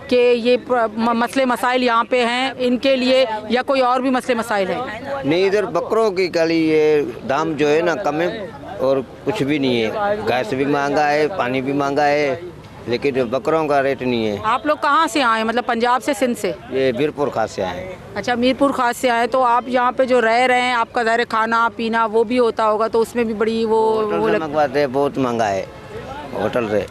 कि ये मसले मसाइल यहाँ पे हैं इनके लिए, या कोई और भी मसले मसाइल हैं? नहीं, इधर बकरों की खाली ये दाम जो है ना कम है, और कुछ भी नहीं है। गैस भी महंगा है, पानी भी महंगा है, लेकिन बकरों का रेट नहीं है। आप लोग कहाँ से आए, मतलब पंजाब से, सिंध से? ये मीरपुर खास से आए हैं। अच्छा, मीरपुर खास से आए। तो आप यहाँ पे जो रह रहे हैं, आपका ज़ाहिर खाना पीना वो भी होता होगा, तो उसमें भी बड़ी वो मंगवाते हैं, बहुत महंगा है होटल से।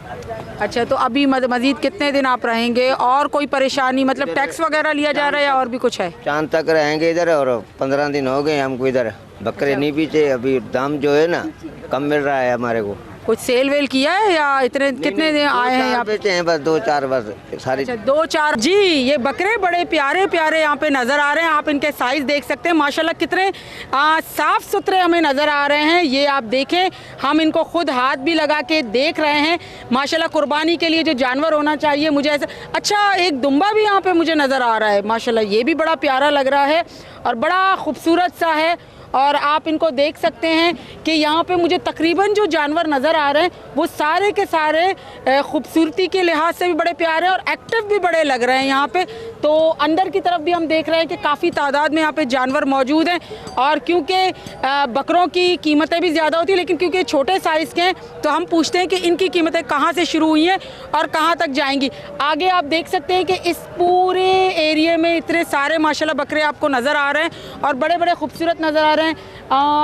अच्छा, तो अभी मज़ीद कितने दिन आप रहेंगे, और कोई परेशानी, मतलब टैक्स वगैरह लिया जा रहा है या और भी कुछ है? चांद तक रहेंगे इधर, और 15 दिन हो गए हमको इधर। बकरे नहीं पीछे, अभी दाम जो है ना कम मिल रहा है हमारे को। कुछ सेल वेल किया है या इतने कितने दिन आए हैं यहाँ बेचे हैं? बस 2-4 बस सारी। अच्छा, 2-4। जी, ये बकरे बड़े प्यारे प्यारे यहाँ पे नज़र आ रहे हैं। आप इनके साइज़ देख सकते हैं, माशाल्लाह कितने साफ़ सुथरे हमें नज़र आ रहे हैं। ये आप देखें, हम इनको खुद हाथ भी लगा के देख रहे हैं। माशाल्लाह कुर्बानी के लिए जो जानवर होना चाहिए, मुझे ऐसा। अच्छा, एक दुम्बा भी यहाँ पे मुझे नज़र आ रहा है, माशाल्लाह ये भी बड़ा प्यारा लग रहा है और बड़ा खूबसूरत सा है। और आप इनको देख सकते हैं कि यहाँ पे मुझे तकरीबन जो जानवर नज़र आ रहे हैं वो सारे के सारे खूबसूरती के लिहाज से भी बड़े प्यारे और एक्टिव भी बड़े लग रहे हैं यहाँ पे। तो अंदर की तरफ भी हम देख रहे हैं कि काफ़ी तादाद में यहाँ पे जानवर मौजूद हैं और क्योंकि बकरों की कीमतें भी ज़्यादा होती हैं, लेकिन क्योंकि छोटे साइज़ के हैं तो हम पूछते हैं कि इनकी कीमतें कहाँ से शुरू हुई हैं और कहाँ तक जाएंगी। आगे आप देख सकते हैं कि इस पूरे एरिया में इतने सारे माशाल्लाह बकरे आपको नज़र आ रहे हैं और बड़े बड़े खूबसूरत नज़र आ रहे हैं।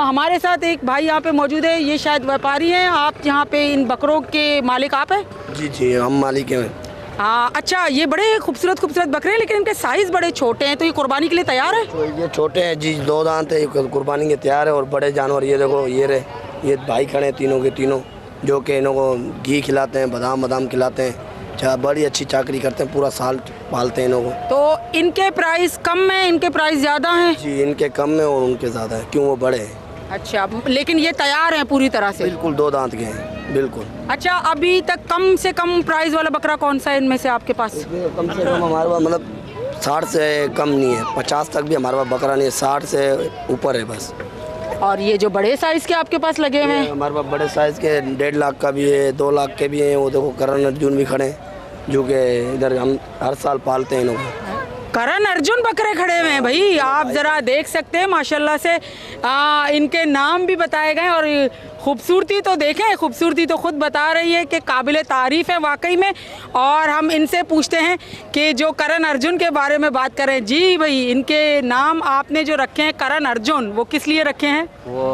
हमारे साथ एक भाई यहाँ पे मौजूद है, ये शायद व्यापारी हैं। आप यहाँ पे इन बकरों के मालिक आप हैं? जी जी, हम मालिक हैं। अच्छा, ये बड़े खूबसूरत खूबसूरत बकरे हैं लेकिन इनके साइज़ बड़े छोटे हैं, तो ये कुर्बानी के लिए तैयार है? तो ये छोटे हैं जी, 2 दांत है, कुर्बानी के तैयार है। और बड़े जानवर ये देखो, ये रहे, ये भाई खड़े हैं तीनों के तीनों, जो कि इन्हों को घी खिलाते हैं, बादाम खिलाते हैं, बड़ी अच्छी चाकरी करते हैं, पूरा साल पालते हैं इन्हों को। तो इनके प्राइस कम है, इनके प्राइस ज़्यादा हैं? जी, इनके कम है और उनके ज़्यादा है, क्यों वो बड़े हैं। अच्छा, लेकिन ये तैयार हैं पूरी तरह से? बिल्कुल 2 दांत के हैं, बिल्कुल। अच्छा, अभी तक कम से कम प्राइस वाला बकरा कौन सा है इनमें से आपके पास? कम से कम हमारे पास मतलब 60 से कम नहीं है, 50 तक भी हमारे पास बकरा नहीं है, 60 से ऊपर है बस। और ये जो बड़े साइज़ के आपके पास लगे हुए हैं? हमारे पास बड़े साइज़ के 1.5 लाख का भी है, 2 लाख के भी हैं। वो देखो करण अर्जुन भी खड़े हैं, जो कि इधर हम हर साल पालते हैं इन्होंने। करण अर्जुन बकरे खड़े हुए हैं भाई, आप ज़रा देख सकते हैं माशाल्लाह से। इनके नाम भी बताए गए और खूबसूरती तो देखें, खूबसूरती तो खुद बता रही है कि काबिल तारीफ़ है वाकई में। और हम इनसे पूछते हैं कि जो करण अर्जुन के बारे में बात करें। जी भाई, इनके नाम आपने जो रखे हैं करण अर्जुन, वो किस लिए रखे हैं? वो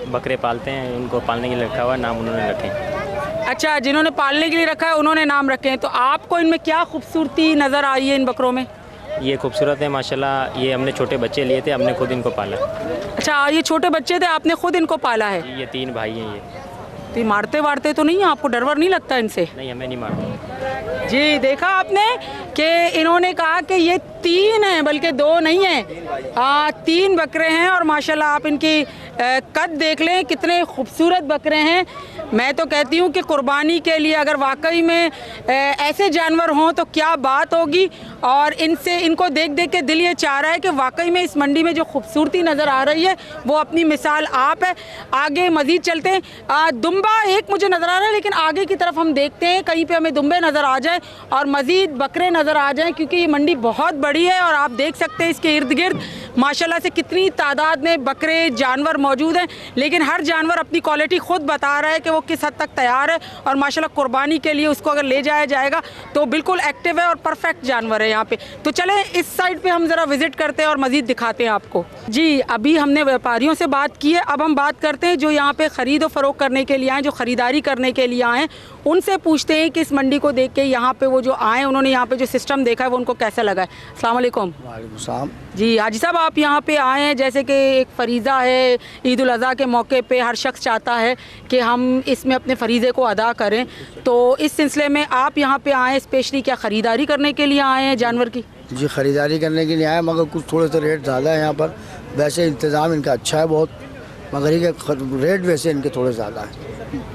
बकरे पालते हैं, उनको पालने के लिए रखा हुआ नाम उन्होंने रखे हैं। अच्छा, जिन्होंने पालने के लिए रखा है उन्होंने नाम रखे हैं। तो आपको इनमें क्या खूबसूरती नज़र आ रही है इन बकरों में? ये खूबसूरत है माशाल्लाह। ये हमने छोटे बच्चे लिए थे, हमने खुद इनको पाला। अच्छा, ये छोटे बच्चे थे, आपने खुद इनको पाला है? ये 3 भाई हैं। ये तो मारते वारते तो नहीं, आपको डर वर नहीं लगता इनसे? नहीं, हमें नहीं मारते। जी, देखा आपने कि इन्होंने कहा कि ये 3 हैं, बल्कि 2 नहीं हैं, 3 बकरे हैं। और माशाल्लाह आप इनकी कद देख लें, कितने खूबसूरत बकरे हैं। मैं तो कहती हूँ कि कुर्बानी के लिए अगर वाकई में ऐसे जानवर हों तो क्या बात होगी। और इनको देख देख के दिल ये चाह रहा है कि वाकई में इस मंडी में जो खूबसूरती नज़र आ रही है वो अपनी मिसाल आप है। आगे मज़ीद चलते हैं। दुम्बा एक मुझे नज़र आ रहा है, लेकिन आगे की तरफ हम देखते हैं कहीं पे हमें दुम्बे नज़र आ जाए और मज़ीद बकरे नज़र आ जाएं, क्योंकि ये मंडी बहुत बड़ी है। और आप देख सकते हैं इसके इर्द गिर्द माशाल्लाह से कितनी तादाद में बकरे जानवर मौजूद हैं, लेकिन हर जानवर अपनी क्वालिटी खुद बता रहा है कि वो किस हद तक तैयार है। और माशाल्लाह कुर्बानी के लिए उसको अगर ले जाया जाएगा तो बिल्कुल एक्टिव है और परफेक्ट जानवर है यहाँ पे। तो चलें इस साइड पे हम ज़रा विज़िट करते हैं और मज़ीद दिखाते हैं आपको। जी, अभी हमने व्यापारियों से बात की है, अब हम बात करते हैं जो यहाँ पे ख़रीद और फ़रोख्त करने के लिए आए, जो ख़रीदारी करने के लिए आए हैं, उनसे पूछते हैं कि इस मंडी को देख के यहाँ पे वो जो आए उन्होंने यहाँ पे जो सिस्टम देखा है वो उनको कैसा लगा है। अस्सलाम वालेकुम। वालेकुम सलाम। जी हाजी साहब, आप यहाँ पे आए हैं, जैसे कि एक फ़रीज़ा है, ईद उल अज़हा के मौके पे हर शख्स चाहता है कि हम इसमें अपने फ़रीज़े को अदा करें, तो इस सिलसिले में आप यहाँ पे आए स्पेशली क्या ख़रीदारी करने के लिए आए हैं जानवर की? जी, ख़रीदारी करने के लिए आए, मगर कुछ थोड़े से रेट ज़्यादा है यहाँ पर। वैसे इंतज़ाम इनका अच्छा है बहुत, मगर ये रेट वैसे इनके थोड़े ज़्यादा है।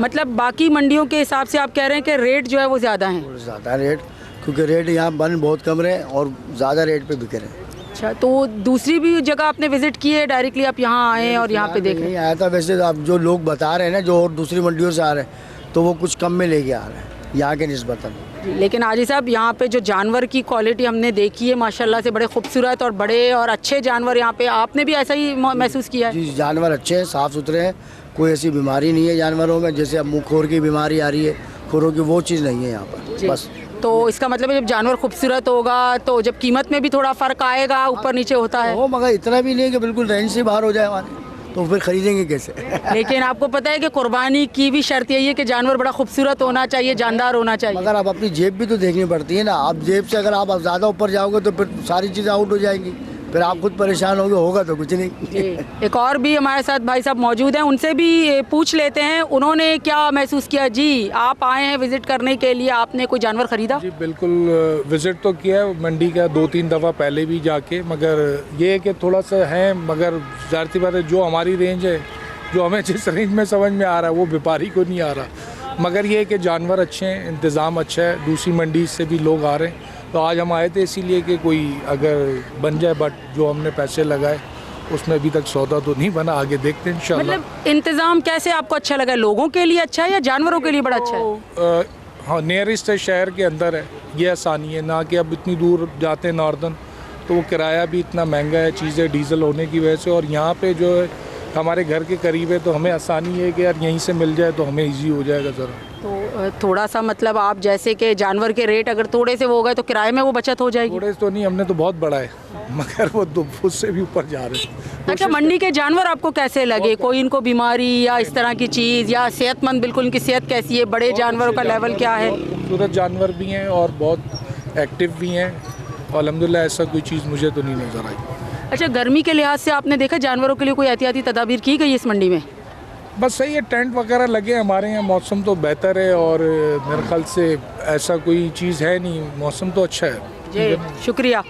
मतलब बाकी मंडियों के हिसाब से आप कह रहे हैं कि रेट जो है वो ज़्यादा है? थोड़े ज़्यादा रेट, क्योंकि रेट यहाँ बन बहुत कम रहे और ज़्यादा रेट पे बिक रहे हैं। अच्छा, तो दूसरी भी जगह आपने विज़िट की है, डायरेक्टली आप यहाँ आए और यहाँ पे देख रहे हैं? नहीं आया था, वैसे आप जो लोग बता रहे हैं ना, जो और दूसरी मंडियों से आ रहे हैं, तो वो कुछ कम में लेके आ रहे हैं यहाँ के निस्बतन। लेकिन हाजी साहब, यहाँ पे जो जानवर की क्वालिटी हमने देखी है माशाल्लाह से बड़े खूबसूरत और बड़े और अच्छे जानवर यहाँ पे, आपने भी ऐसा ही महसूस किया है? जी, जानवर अच्छे हैं, साफ़ सुथरे हैं, कोई ऐसी बीमारी नहीं है जानवरों में, जैसे अब मुँहखोर की बीमारी आ रही है, खुरों की, वो चीज़ नहीं है यहाँ पर बस। तो इसका मतलब है जब जानवर खूबसूरत होगा तो जब कीमत में भी थोड़ा फ़र्क आएगा, ऊपर नीचे होता है? वो मगर इतना भी नहीं है कि बिल्कुल रेंज से बाहर हो जाए हमारे, तो फिर खरीदेंगे कैसे? लेकिन आपको पता है कि कुर्बानी की भी शर्त यही है कि जानवर बड़ा खूबसूरत होना चाहिए, जानदार होना चाहिए। मगर आप अपनी जेब भी तो देखनी पड़ती है ना, आप जेब से अगर आप ज़्यादा ऊपर जाओगे तो फिर सारी चीज़ें आउट हो जाएंगी, फिर आप खुद परेशान होगे, होगा तो कुछ नहीं। एक और भी हमारे साथ भाई साहब मौजूद हैं, उनसे भी पूछ लेते हैं उन्होंने क्या महसूस किया। जी, आप आए हैं विज़िट करने के लिए, आपने कोई जानवर ख़रीदा? जी बिल्कुल, विज़िट तो किया है मंडी का 2-3 दफ़ा पहले भी जाके, मगर ये है कि थोड़ा सा है, मगर ज़ाहिर सी बात है जो हमारी रेंज है, जो हमें जिस रेंज में समझ में आ रहा है वो व्यापारी को नहीं आ रहा। मगर ये है कि जानवर अच्छे हैं, इंतज़ाम अच्छा है, दूसरी मंडी से भी लोग आ रहे हैं। तो आज हम आए थे इसीलिए कि कोई अगर बन जाए, बट जो हमने पैसे लगाए उसमें अभी तक सौदा तो नहीं बना, आगे देखते हैं इंशाल्लाह। मतलब इंतज़ाम कैसे आपको अच्छा लगा? लोगों के लिए अच्छा है या जानवरों के लिए बड़ा अच्छा है? हाँ, नियरेस्ट है, शहर के अंदर है, ये आसानी है ना कि अब इतनी दूर जाते हैं नॉर्दर्न, तो वो किराया भी इतना महंगा है, चीज़ें डीजल होने की वजह से, और यहाँ पे जो है हमारे घर के करीब है तो हमें आसानी है कि यार यहीं से मिल जाए तो हमें इजी हो जाएगा ज़रा। तो थोड़ा सा मतलब आप जैसे कि जानवर के रेट अगर थोड़े से वो हो गए तो किराए में वो बचत हो जाएगी? थोड़े तो नहीं, हमने तो बहुत बढ़ाए मगर वो उससे भी ऊपर जा रहे हैं। अच्छा, मंडी के जानवर आपको कैसे लगे? कोई इनको बीमारी या इस तरह की चीज़, या सेहतमंद बिल्कुल इनकी सेहत कैसी है? बड़े जानवरों का लेवल क्या है? खूबसूरत जानवर भी हैं और बहुत एक्टिव भी हैं, अल्हम्दुलिल्लाह ऐसा कोई चीज़ मुझे तो नहीं नज़र आई। अच्छा, गर्मी के लिहाज से आपने देखा जानवरों के लिए कोई एहतियाती तदाबीर की गई इस मंडी में? बस सही है, टेंट वगैरह लगे, हमारे यहाँ मौसम तो बेहतर है और मेरे ख्याल से ऐसा कोई चीज़ है नहीं, मौसम तो अच्छा है। जी शुक्रिया।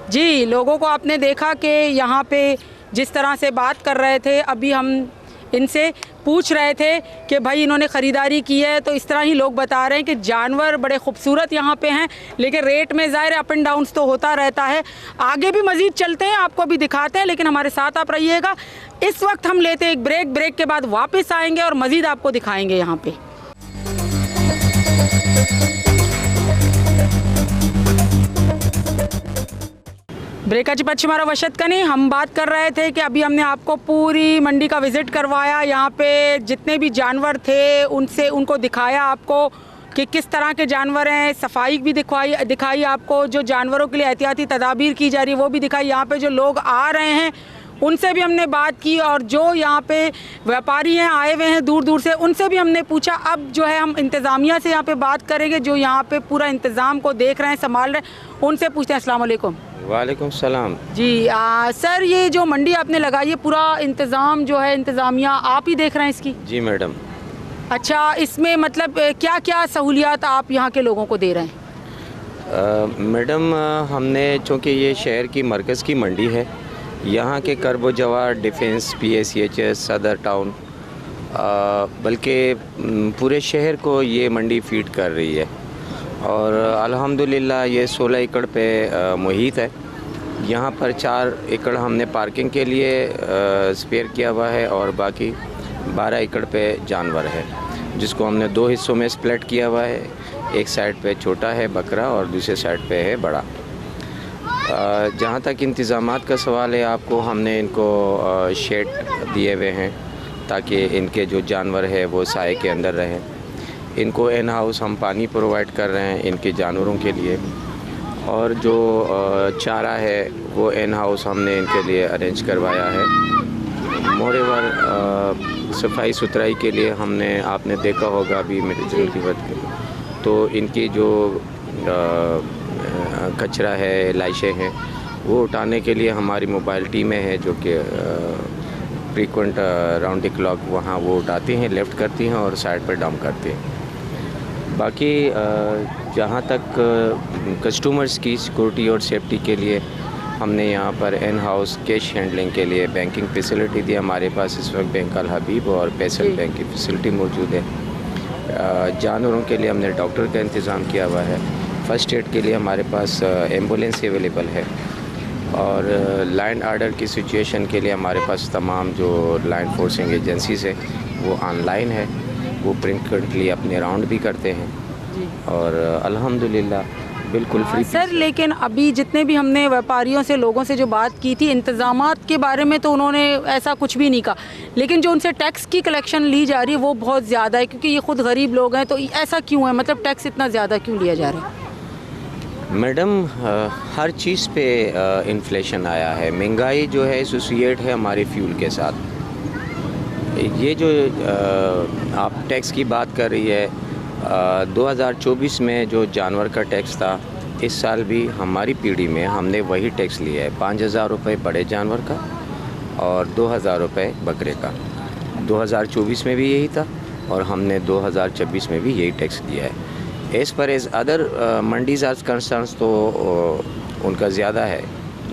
जी, लोगों को आपने देखा कि यहाँ पे जिस तरह से बात कर रहे थे, अभी हम इनसे पूछ रहे थे कि भाई इन्होंने ख़रीदारी की है, तो इस तरह ही लोग बता रहे हैं कि जानवर बड़े खूबसूरत यहाँ पे हैं, लेकिन रेट में ज़ाहिर अप एंड डाउन्स तो होता रहता है। आगे भी मज़ीद चलते हैं, आपको भी दिखाते हैं, लेकिन हमारे साथ आप रहिएगा। इस वक्त हम लेते हैं एक ब्रेक, ब्रेक के बाद वापस आएंगे और मज़ीद आपको दिखाएंगे यहाँ पे। ब्रेकाची पश्चिमारा वशत कनी हम बात कर रहे थे कि अभी हमने आपको पूरी मंडी का विज़िट करवाया, यहाँ पे जितने भी जानवर थे उनको दिखाया आपको कि किस तरह के जानवर हैं, सफाई भी दिखाई आपको, जो जानवरों के लिए एहतियाती तदाबीर की जा रही है वो भी दिखाई। यहाँ पे जो लोग आ रहे हैं उनसे भी हमने बात की, और जो यहाँ पे व्यापारी हैं आए हुए हैं दूर दूर से, उनसे भी हमने पूछा। अब जो है हम इंतज़ामिया से यहाँ पे बात करेंगे, जो यहाँ पे पूरा इंतज़ाम को देख रहे हैं, संभाल रहे हैं, उनसे पूछते हैं। अस्सलाम वालेकुम। वालेकुम सलाम। जी सर, ये जो मंडी आपने लगाई है, पूरा इंतज़ाम जो है इंतज़ामिया आप ही देख रहे हैं इसकी? जी मैडम। अच्छा, इसमें मतलब क्या क्या सहूलियात आप यहाँ के लोगों को दे रहे हैं? मैडम, हमने चूँकि ये शहर की मरकज़ की मंडी है, यहाँ के करबो जवार, डिफेंस, PACHS, सदर टाउन, बल्कि पूरे शहर को ये मंडी फीड कर रही है, और अल्हम्दुलिल्लाह ये 16 एकड़ पे मुहित है। यहाँ पर 4 एकड़ हमने पार्किंग के लिए स्पेयर किया हुआ है, और बाकी 12 एकड़ पे जानवर है, जिसको हमने 2 हिस्सों में स्प्लिट किया हुआ है। एक साइड पे छोटा है बकरा और दूसरे साइड पे है बड़ा। जहाँ तक इंतज़ामात का सवाल है, आपको हमने इनको शेड दिए हुए हैं ताकि इनके जो जानवर है वो साए के अंदर रहें। इनको इन हाउस हम पानी प्रोवाइड कर रहे हैं इनके जानवरों के लिए, और जो चारा है वो इन हाउस हमने इनके लिए अरेंज करवाया है। मोरेवर सफाई सुथराई के लिए हमने, आपने देखा होगा अभी मेरे की बात, तो इनकी जो कचरा है, लाशें हैं, वो उठाने के लिए हमारी मोबाइल टीमें हैं जो कि फ्रीक्वेंट राउंड द क्लॉक वहाँ वो उठाती हैं, लिफ्ट करती हैं और साइड पर डंप करती हैं। बाकी जहाँ तक कस्टमर्स की सिक्योरिटी और सेफ्टी के लिए हमने यहाँ पर इन हाउस कैश हैंडलिंग के लिए बैंकिंग फैसिलिटी दी। हमारे पास इस वक्त बैंक अल हबीब और पैसल बैंक की फैसिलिटी मौजूद है। जानवरों के लिए हमने डॉक्टर का इंतज़ाम किया हुआ है। फ़र्स्ट एड के लिए हमारे पास एम्बुलेंस अवेलेबल है, और लैंड ऑर्डर की सिचुएशन के लिए हमारे पास तमाम जो लैंड एनफोर्सिंग एजेंसीज़ है वो ऑनलाइन है, वो फ्रीक्वेंटली अपने राउंड भी करते हैं, और अल्हम्दुलिल्लाह बिल्कुल फ्री। सर, लेकिन अभी जितने भी हमने व्यापारियों से, लोगों से जो बात की थी इंतज़ामात के बारे में, तो उन्होंने ऐसा कुछ भी नहीं कहा, लेकिन जो उनसे टैक्स की कलेक्शन ली जा रही है वो बहुत ज़्यादा है, क्योंकि ये खुद गरीब लोग हैं। तो ऐसा क्यों है, मतलब टैक्स इतना ज़्यादा क्यों लिया जा रहा है? मैडम, हर चीज़ पे इन्फ्लेशन आया है, महंगाई जो है एसोसिएट है हमारे फ्यूल के साथ। ये जो आप टैक्स की बात कर रही है, 2024 में जो जानवर का टैक्स था, इस साल भी हमारी पीढ़ी में हमने वही टैक्स लिया है, 5,000 रुपये बड़े जानवर का और 2,000 रुपये बकरे का। 2024 में भी यही था, और हमने 2026 में भी यही टैक्स दिया है। As per as other mandis are concerns तो उनका ज़्यादा है,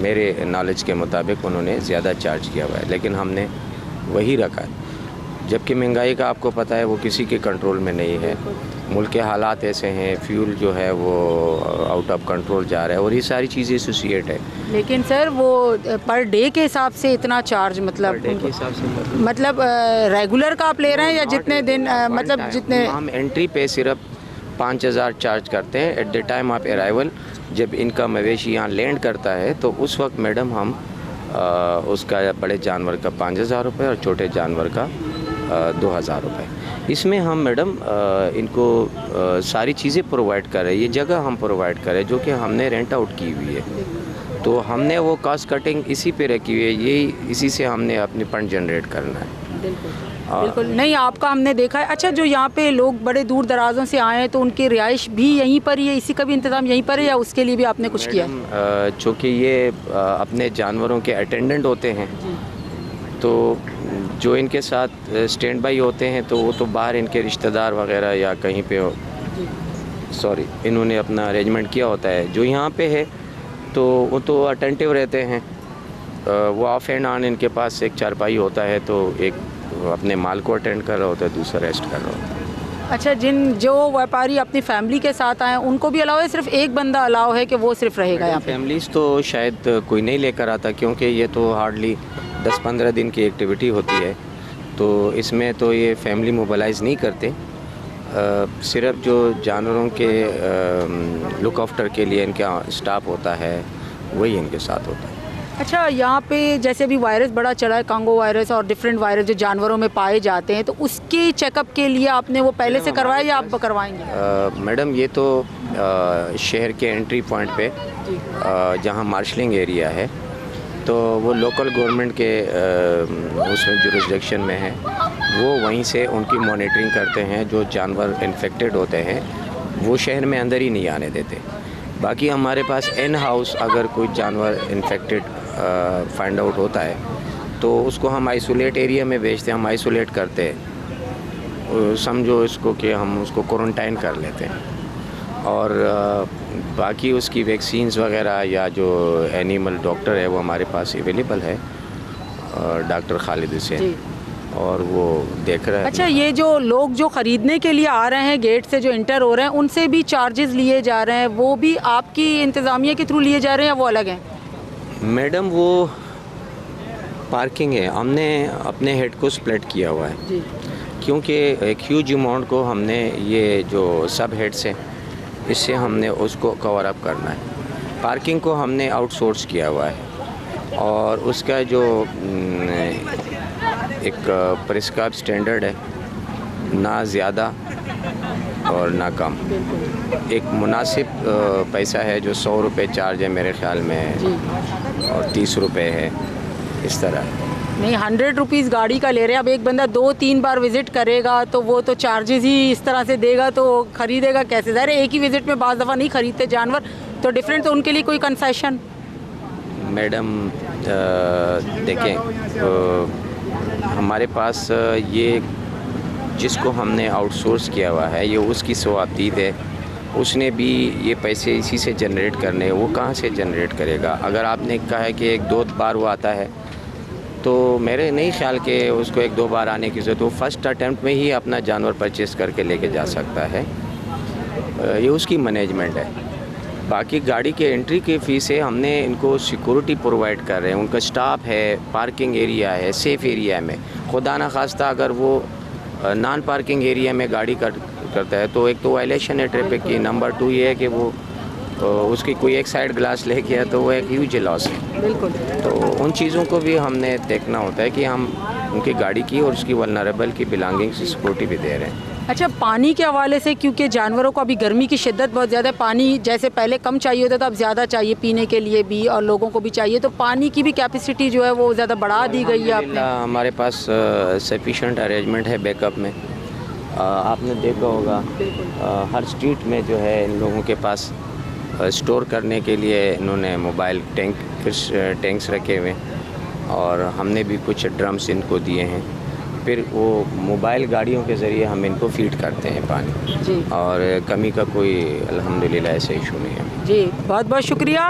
मेरे नॉलेज के मुताबिक उन्होंने ज़्यादा चार्ज किया हुआ है, लेकिन हमने वही रखा है। जबकि महंगाई का आपको पता है वो किसी के कंट्रोल में नहीं है। मुल्क के हालात ऐसे हैं, फ्यूल जो है वो आउट ऑफ कंट्रोल जा रहा है और ये सारी चीज़ें एसोसिएट है। लेकिन सर वो पर डे के हिसाब से इतना चार्ज मतलब डे के हिसाब से मतलब रेगुलर का आप ले रहे हैं या जितने दिन मतलब जितने हम एंट्री पे सिर्फ 5000 चार्ज करते हैं at the time of arrival. जब इनका मवेशी यहाँ लैंड करता है तो उस वक्त मैडम हम उसका बड़े जानवर का 5000 रुपये और छोटे जानवर का 2000 रुपये। इसमें हम मैडम इनको सारी चीज़ें प्रोवाइड कर रहे हैं। ये जगह हम प्रोवाइड कर रहे हैं जो कि हमने रेंट आउट की हुई है, तो हमने वो कॉस्ट कटिंग इसी पे रखी हुई है। यही इसी से हमने अपनी फंड जनरेट करना है। बिल्कुल नहीं, आपका हमने देखा है। अच्छा, जो यहाँ पे लोग बड़े दूर दराजों से आए हैं तो उनकी रिहाइश भी यहीं पर ही है, इसी का भी इंतज़ाम यहीं पर है या उसके लिए भी आपने कुछ किया? चूँकि ये अपने जानवरों के अटेंडेंट होते हैं तो जो इनके साथ स्टैंड बाई होते हैं तो वो तो बाहर इनके रिश्तेदार वगैरह या कहीं पे इन्होंने अपना अरेंजमेंट किया होता है। जो यहाँ पे है तो वो तो अटेंटिव रहते हैं, वो ऑफ एंड ऑन इनके पास एक चारपाई होता है तो एक अपने माल को अटेंड कर रहा होता है, दूसरा रेस्ट कर रहा होता है। अच्छा, जो व्यापारी अपनी फैमिली के साथ आए उनको भी अलाउ है, सिर्फ एक बंदा अलाउ है कि वो सिर्फ रहेगा यहाँ पे? फैमिलीज़ तो शायद कोई नहीं लेकर आता क्योंकि ये तो हार्डली 10-15 दिन की एक्टिविटी होती है, तो इसमें तो ये फैमिली मोबालाइज नहीं करते। सिर्फ जो जानवरों के लुक आफ्टर के लिए इनका स्टाफ होता है वही इनके साथ होता है। अच्छा, यहाँ पे जैसे अभी वायरस बड़ा चला है, कांगो वायरस और डिफरेंट वायरस जो जानवरों में पाए जाते हैं, तो उसके चेकअप के लिए आपने वो पहले से करवाया या आप करवाएंगे? मैडम ये तो शहर के एंट्री पॉइंट पे जहाँ मार्शलिंग एरिया है तो वो लोकल गवर्नमेंट के उसमें जुरिस्डिक्शन में है, वो वहीं से उनकी मॉनिटरिंग करते हैं। जो जानवर इन्फेक्टेड होते हैं वो शहर में अंदर ही नहीं आने देते। बाकी हमारे पास इन हाउस अगर कोई जानवर इन्फेक्टेड फाइंड आउट होता है तो उसको हम आइसोलेट एरिया में भेजते हैं, हम आइसोलेट करते हैं, समझो इसको कि हम उसको क्वारंटाइन कर लेते हैं। और बाकी उसकी वैक्सीन्स वगैरह या जो एनिमल डॉक्टर है वो हमारे पास अवेलेबल है, डॉक्टर खालिद हुसैन, और वो देख रहा है। अच्छा, ये जो लोग जो ख़रीदने के लिए आ रहे हैं गेट से जो इंटर हो रहे हैं उनसे भी चार्जेस लिए जा रहे हैं, वो भी आपकी इंतज़ामिया के थ्रू लिए जा रहे हैं या वो अलग हैं? मैडम वो पार्किंग है, हमने अपने हेड को स्प्लिट किया हुआ है जी। क्योंकि एक ह्यूज अमाउंट को हमने ये जो सब हेड्स हैं इससे हमने उसको कवर अप करना है। पार्किंग को हमने आउटसोर्स किया हुआ है और उसका जो एक प्रिस्क्राइब स्टैंडर्ड है, ना ज़्यादा और ना कम, एक मुनासिब पैसा है जो 100 रुपये चार्ज है मेरे ख्याल में और 30 रुपये है, इस तरह। नहीं, 100 रुपीज़ गाड़ी का ले रहे हैं। अब एक बंदा 2-3 बार विज़िट करेगा तो वो तो चार्जेस ही इस तरह से देगा तो ख़रीदेगा कैसे? ज़ाहिर है एक ही विज़िट में बाज़ दफ़ा नहीं ख़रीदते जानवर, तो डिफरेंट, तो उनके लिए कोई कंसेशन? मैडम देखें, हमारे पास ये जिसको हमने आउटसोर्स किया हुआ है ये उसकी सवाबदीद है, उसने भी ये पैसे इसी से जनरेट करने हैं, वो कहाँ से जनरेट करेगा? अगर आपने कहा है कि 1-2 बार वो आता है तो मेरे नहीं ख्याल के उसको 1-2 बार आने की ज़रूरत, वो फर्स्ट अटैम्प्ट में ही अपना जानवर परचेस करके लेके जा सकता है, ये उसकी मैनेजमेंट है। बाकी गाड़ी के एंट्री की फ़ीस है, हमने इनको सिक्योरिटी प्रोवाइड कर रहे हैं, उनका स्टाफ है, पार्किंग एरिया है, सेफ़ एरिया में। खुदा न खास्ता अगर वो नॉन पार्किंग एरिया में गाड़ी करता है तो एक तो वायलेशन है ट्रैफिक की, नंबर 2 ये है कि वो उसकी कोई एक साइड ग्लास ले गया तो वो एक ह्यूज लॉस है। बिल्कुल, तो उन चीज़ों को भी हमने देखना होता है कि हम उनकी गाड़ी की और उसकी वल्नरेबल की बिलोंगिंग्स की सिक्योरिटी भी दे रहे हैं। अच्छा, पानी के हवाले से, क्योंकि जानवरों को अभी गर्मी की शिद्दत बहुत ज़्यादा है, पानी जैसे पहले कम चाहिए होता था अब ज़्यादा चाहिए पीने के लिए भी और लोगों को भी चाहिए, तो पानी की भी कैपेसिटी जो है वो ज़्यादा बढ़ा दी गई है आपने? हमारे पास सफिशेंट अरेंजमेंट है बैकअप में। आपने देखा होगा हर स्ट्रीट में जो है इन लोगों के पास स्टोर करने के लिए इन्होंने मोबाइल टैंक्स रखे हुए हैं और हमने भी कुछ ड्रम्स इनको दिए हैं फिर वो मोबाइल गाड़ियों के ज़रिए हम इनको फीड करते हैं पानी जी। और कमी का कोई अल्हम्दुलिल्लाह ऐसे इशू नहीं है जी। बहुत बहुत शुक्रिया।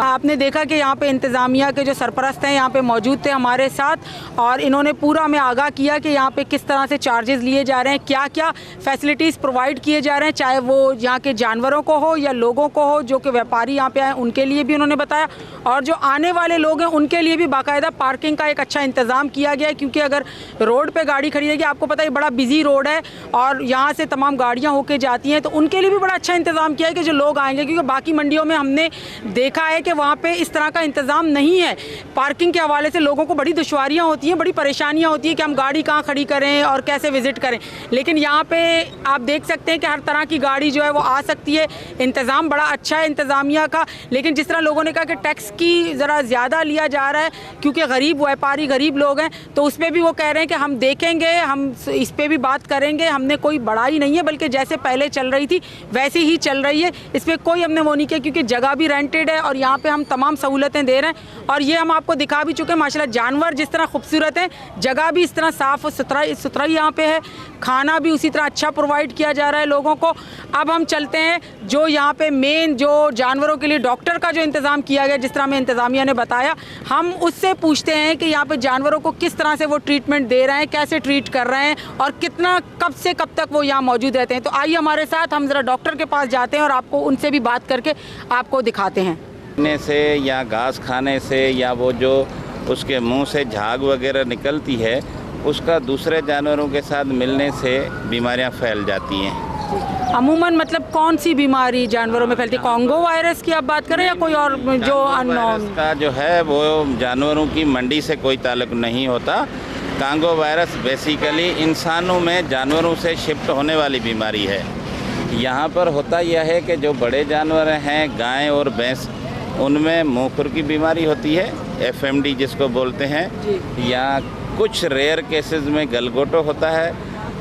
आपने देखा कि यहाँ पे इंतज़ामिया के जो सरपरस्त हैं यहाँ पे मौजूद थे हमारे साथ और इन्होंने पूरा हमें आगाह किया कि यहाँ पे किस तरह से चार्जेस लिए जा रहे हैं, क्या क्या फैसिलिटीज़ प्रोवाइड किए जा रहे हैं, चाहे वो यहाँ के जानवरों को हो या लोगों को हो, जो कि व्यापारी यहाँ पे आए उनके लिए भी उन्होंने बताया, और जो आने वाले लोग हैं उनके लिए भी बाकायदा पार्किंग का एक अच्छा इंतज़ाम किया गया है। क्योंकि अगर रोड पे गाड़ी खड़ी रहेगी, आपको पता है बड़ा बिजी रोड है और यहाँ से तमाम गाड़ियाँ होके जाती हैं, तो उनके लिए भी बड़ा अच्छा इंतज़ाम किया है कि जो लोग आएंगे, क्योंकि बाकी मंडियों में हमने देखा है कि वहाँ पे इस तरह का इंतज़ाम नहीं है। पार्किंग के हवाले से लोगों को बड़ी दुश्वारियाँ होती हैं, बड़ी परेशानियाँ होती हैं कि हम गाड़ी कहाँ खड़ी करें और कैसे विज़िट करें। लेकिन यहाँ पे आप देख सकते हैं कि हर तरह की गाड़ी जो है वो आ सकती है। इंतज़ाम बड़ा अच्छा है इंतज़ामिया का। लेकिन जिस तरह लोगों ने कहा कि टैक्स की ज़रा ज़्यादा लिया जा रहा है क्योंकि गरीब व्यापारी गरीब लोग हैं, तो उस पर भी वो कह रहे हैं कि हम देखेंगे, हम इस पर भी बात करेंगे, हमने कोई बढ़ाई नहीं है, बल्कि जैसे पहले चल रही थी वैसी ही चल रही है। इस पर कोई हमने वो नहीं किया क्योंकि जगह भी रेंटेड है और यहाँ पे हम तमाम सहूलतें दे रहे हैं। और ये हम आपको दिखा भी चुके हैं माशाल्लाह, जानवर जिस तरह खूबसूरत हैं, जगह भी इस तरह साफ़ और सुथराई यहाँ पे है, खाना भी उसी तरह अच्छा प्रोवाइड किया जा रहा है लोगों को। अब हम चलते हैं जो यहाँ पे मेन जो जानवरों के लिए डॉक्टर का जो इंतज़ाम किया गया, जिस तरह हमें इंतज़ामिया ने बताया, हम उससे पूछते हैं कि यहाँ पे जानवरों को किस तरह से वो ट्रीटमेंट दे रहे हैं, कैसे ट्रीट कर रहे हैं और कितना कब से कब तक वो यहाँ मौजूद रहते हैं। तो आइए हमारे साथ हम ज़रा डॉक्टर के पास जाते हैं और आपको उनसे भी बात करके आपको दिखाते हैं। खाने से या घास खाने से या वो जो उसके मुंह से झाग वगैरह निकलती है, उसका दूसरे जानवरों के साथ मिलने से बीमारियां फैल जाती हैं। अमूमन मतलब कौन सी बीमारी जानवरों में फैलती है? कॉन्गो वायरस की आप बात करें या कोई और जो अननोन? का जो है वो जानवरों की मंडी से कोई ताल्लुक नहीं होता। कांगो वायरस बेसिकली इंसानों में जानवरों से शिफ्ट होने वाली बीमारी है। यहाँ पर होता यह है कि जो बड़े जानवर हैं, गाय और भैंस, उनमें मुँह खुर की बीमारी होती है, FMD जिसको बोलते हैं, या कुछ रेयर केसेस में गलगोटो होता है।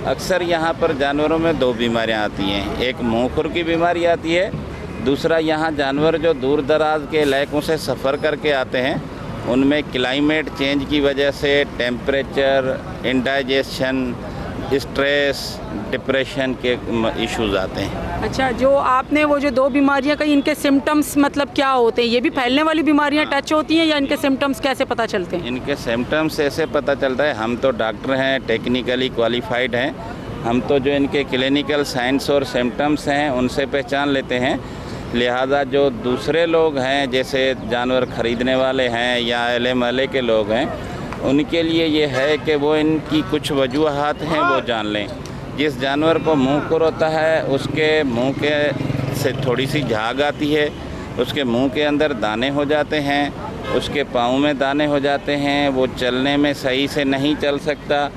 अक्सर यहाँ पर जानवरों में दो बीमारियाँ आती हैं, एक मुँह खुर की बीमारी आती है, दूसरा यहाँ जानवर जो दूर दराज के इलाकों से सफ़र करके आते हैं, उनमें क्लाइमेट चेंज की वजह से टेम्परेचर, इंडाइजेशन, स्ट्रेस, डिप्रेशन के इश्यूज आते हैं। अच्छा, जो आपने वो जो दो बीमारियां कही, इनके सिम्टम्स मतलब क्या होते हैं? ये भी फैलने वाली बीमारियां टच होती हैं या इनके सिम्टम्स कैसे पता चलते हैं? इनके सिम्टम्स ऐसे पता चलता है, हम तो डॉक्टर हैं, टेक्निकली क्वालिफाइड हैं, हम तो जो इनके क्लिनिकल साइंस और सिम्टम्स हैं उनसे पहचान लेते हैं। लिहाजा जो दूसरे लोग हैं, जैसे जानवर ख़रीदने वाले हैं या अहले महल्ले के लोग हैं, उनके लिए ये है कि वो इनकी कुछ वजूहात हैं वो जान लें। जिस जानवर को मुँह खुर होता है, उसके मुँह के से थोड़ी सी झाग आती है, उसके मुँह के अंदर दाने हो जाते हैं, उसके पाँव में दाने हो जाते हैं, वो चलने में सही से नहीं चल सकता,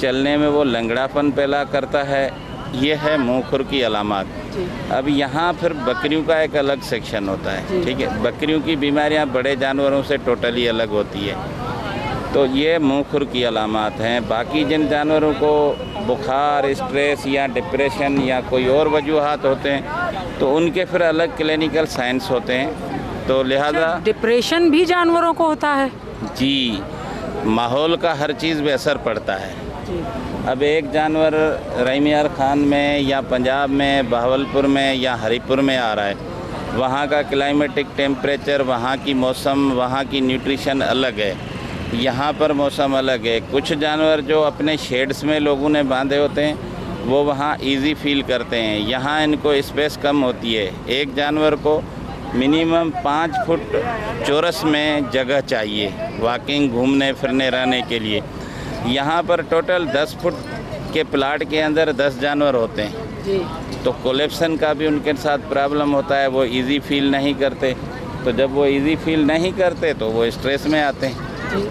चलने में वो लंगड़ापन पैदा करता है। ये है मुँह खुर की अलामत। अब यहाँ फिर बकरियों का एक अलग सेक्शन होता है, ठीक है। बकरियों की बीमारियाँ बड़े जानवरों से टोटली अलग होती है। तो ये मुँह खुर की अलामत हैं। बाकी जिन जानवरों को बुखार, स्ट्रेस या डिप्रेशन या कोई और वजूहात होते हैं, तो उनके फिर अलग क्लिनिकल साइंस होते हैं। तो लिहाजा डिप्रेशन भी जानवरों को होता है? जी, माहौल का हर चीज़ पे असर पड़ता है। अब एक जानवर रहीमियार खान में या पंजाब में, बहावलपुर में या हरिपुर में आ रहा है, वहाँ का क्लाइमेटिक टेम्परेचर, वहाँ की मौसम, वहाँ की न्यूट्रिशन अलग है, यहाँ पर मौसम अलग है। कुछ जानवर जो अपने शेड्स में लोगों ने बांधे होते हैं, वो वहाँ इजी फील करते हैं, यहाँ इनको स्पेस कम होती है। एक जानवर को मिनिमम 5 फुट चौरस में जगह चाहिए वॉकिंग, घूमने फिरने रहने के लिए। यहाँ पर टोटल 10 फुट के प्लाट के अंदर 10 जानवर होते हैं जी। तो कोलेप्सन का भी उनके साथ प्रॉब्लम होता है, वो इजी फील नहीं करते। तो जब वो इजी फील नहीं करते तो वो स्ट्रेस में आते हैं।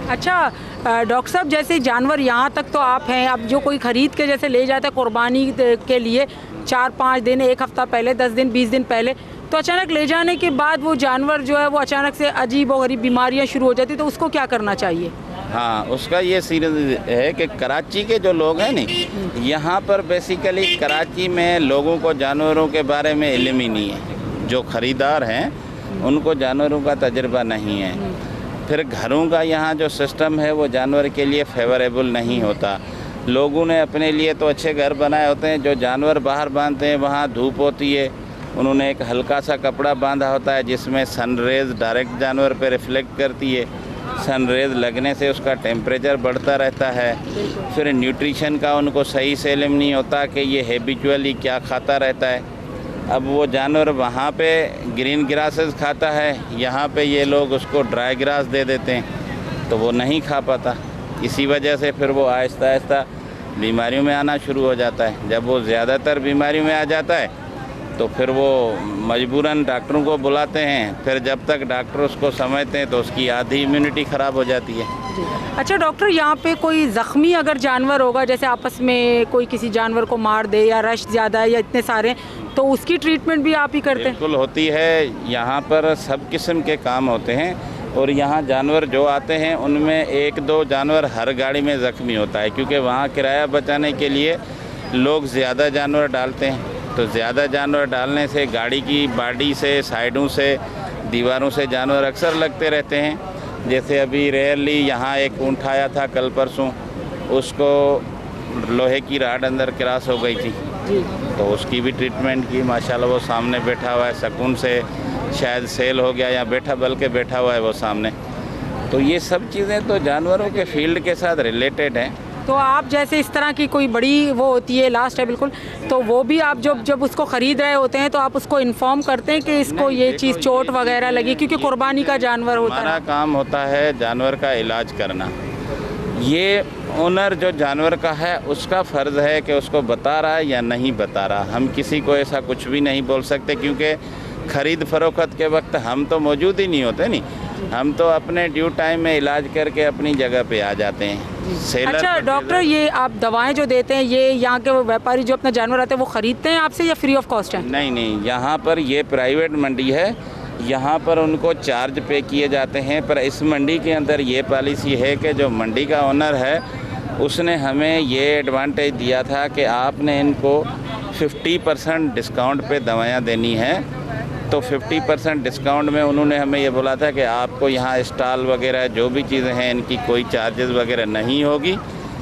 अच्छा डॉक्टर साहब, जैसे जानवर यहाँ तक तो आप हैं, अब जो कोई ख़रीद के जैसे ले जाता है कुर्बानी के लिए 4-5 दिन, 1 हफ़्ता पहले, 10 दिन, 20 दिन पहले, तो अचानक ले जाने के बाद वो जानवर जो है वो अचानक से अजीब और गरीब बीमारियाँ शुरू हो जाती, तो उसको क्या करना चाहिए? हाँ, उसका ये सीरीज है कि कराची के जो लोग हैं नहीं, यहाँ पर बेसिकली कराची में लोगों को जानवरों के बारे में इल्म ही नहीं है। जो ख़रीदार हैं उनको जानवरों का तजुर्बा नहीं है। फिर घरों का यहाँ जो सिस्टम है वो जानवर के लिए फेवरेबल नहीं होता। लोगों ने अपने लिए तो अच्छे घर बनाए होते हैं, जो जानवर बाहर बांधते हैं वहाँ धूप होती है, उन्होंने एक हल्का सा कपड़ा बांधा होता है जिसमें सनरेज़ डायरेक्ट जानवर पे रिफ्लेक्ट करती है। सनरेज़ लगने से उसका टेम्परेचर बढ़ता रहता है। फिर न्यूट्रिशन का उनको सही से इल्म नहीं होता कि ये हैबिचुअली क्या खाता रहता है। अब वो जानवर वहाँ पे ग्रीन ग्रासेस खाता है, यहाँ पे ये लोग उसको ड्राई ग्रास दे देते हैं तो वो नहीं खा पाता। इसी वजह से फिर वो आहिस्ता आहिस्ता बीमारियों में आना शुरू हो जाता है। जब वो ज़्यादातर बीमारियों में आ जाता है तो फिर वो मजबूरन डॉक्टरों को बुलाते हैं। फिर जब तक डॉक्टर उसको समझते हैं तो उसकी आधी इम्यूनिटी ख़राब हो जाती है। अच्छा डॉक्टर, यहाँ पे कोई ज़ख्मी अगर जानवर होगा, जैसे आपस में कोई किसी जानवर को मार दे या रश ज़्यादा है या इतने सारे, तो उसकी ट्रीटमेंट भी आप ही करते हैं? बिल्कुल होती है। यहाँ पर सब किस्म के काम होते हैं और यहाँ जानवर जो आते हैं उनमें 1-2 जानवर हर गाड़ी में ज़ख्मी होता है, क्योंकि वहाँ किराया बचाने के लिए लोग ज़्यादा जानवर डालते हैं। तो ज़्यादा जानवर डालने से गाड़ी की बॉडी से, साइडों से, दीवारों से जानवर अक्सर लगते रहते हैं। जैसे अभी रेयरली यहाँ एक ऊँट आया था कल परसों, उसको लोहे की राड अंदर क्रॉस हो गई थी तो उसकी भी ट्रीटमेंट की। माशाल्लाह वो सामने बैठा हुआ है, सुकून से शायद सेल हो गया या बल्कि बैठा हुआ है वो सामने। तो ये सब चीज़ें तो जानवरों के फील्ड के साथ रिलेटेड हैं। तो आप जैसे इस तरह की कोई बड़ी वो होती है, लास्ट है बिल्कुल, तो वो भी आप जब उसको ख़रीद रहे होते हैं तो आप उसको इन्फॉर्म करते हैं कि इसको ये चीज़ चोट वगैरह लगी, क्योंकि कुर्बानी का जानवर होता है। हमारा काम होता है जानवर का इलाज करना। ये ओनर जो जानवर का है उसका फ़र्ज़ है कि उसको बता रहा है या नहीं बता रहा। हम किसी को ऐसा कुछ भी नहीं बोल सकते, क्योंकि ख़रीद फरोख्त के वक्त हम तो मौजूद ही नहीं होते। नहीं, हम तो अपने ड्यू टाइम में इलाज करके अपनी जगह पे आ जाते हैं। अच्छा डॉक्टर, ये आप दवाएं जो देते हैं ये यहाँ के व्यापारी जो अपना जानवर आते हैं वो ख़रीदते हैं आपसे या फ्री ऑफ कॉस्ट है? नहीं, यहाँ पर ये प्राइवेट मंडी है, यहाँ पर उनको चार्ज पे किए जाते हैं। पर इस मंडी के अंदर ये पॉलिसी है कि जो मंडी का ओनर है उसने हमें ये एडवांटेज दिया था कि आपने इनको 50% डिस्काउंट पे दवाएं देनी है। तो 50% डिस्काउंट में उन्होंने हमें ये बोला था कि आपको यहाँ स्टॉल वगैरह जो भी चीज़ें हैं इनकी कोई चार्जेस वगैरह नहीं होगी,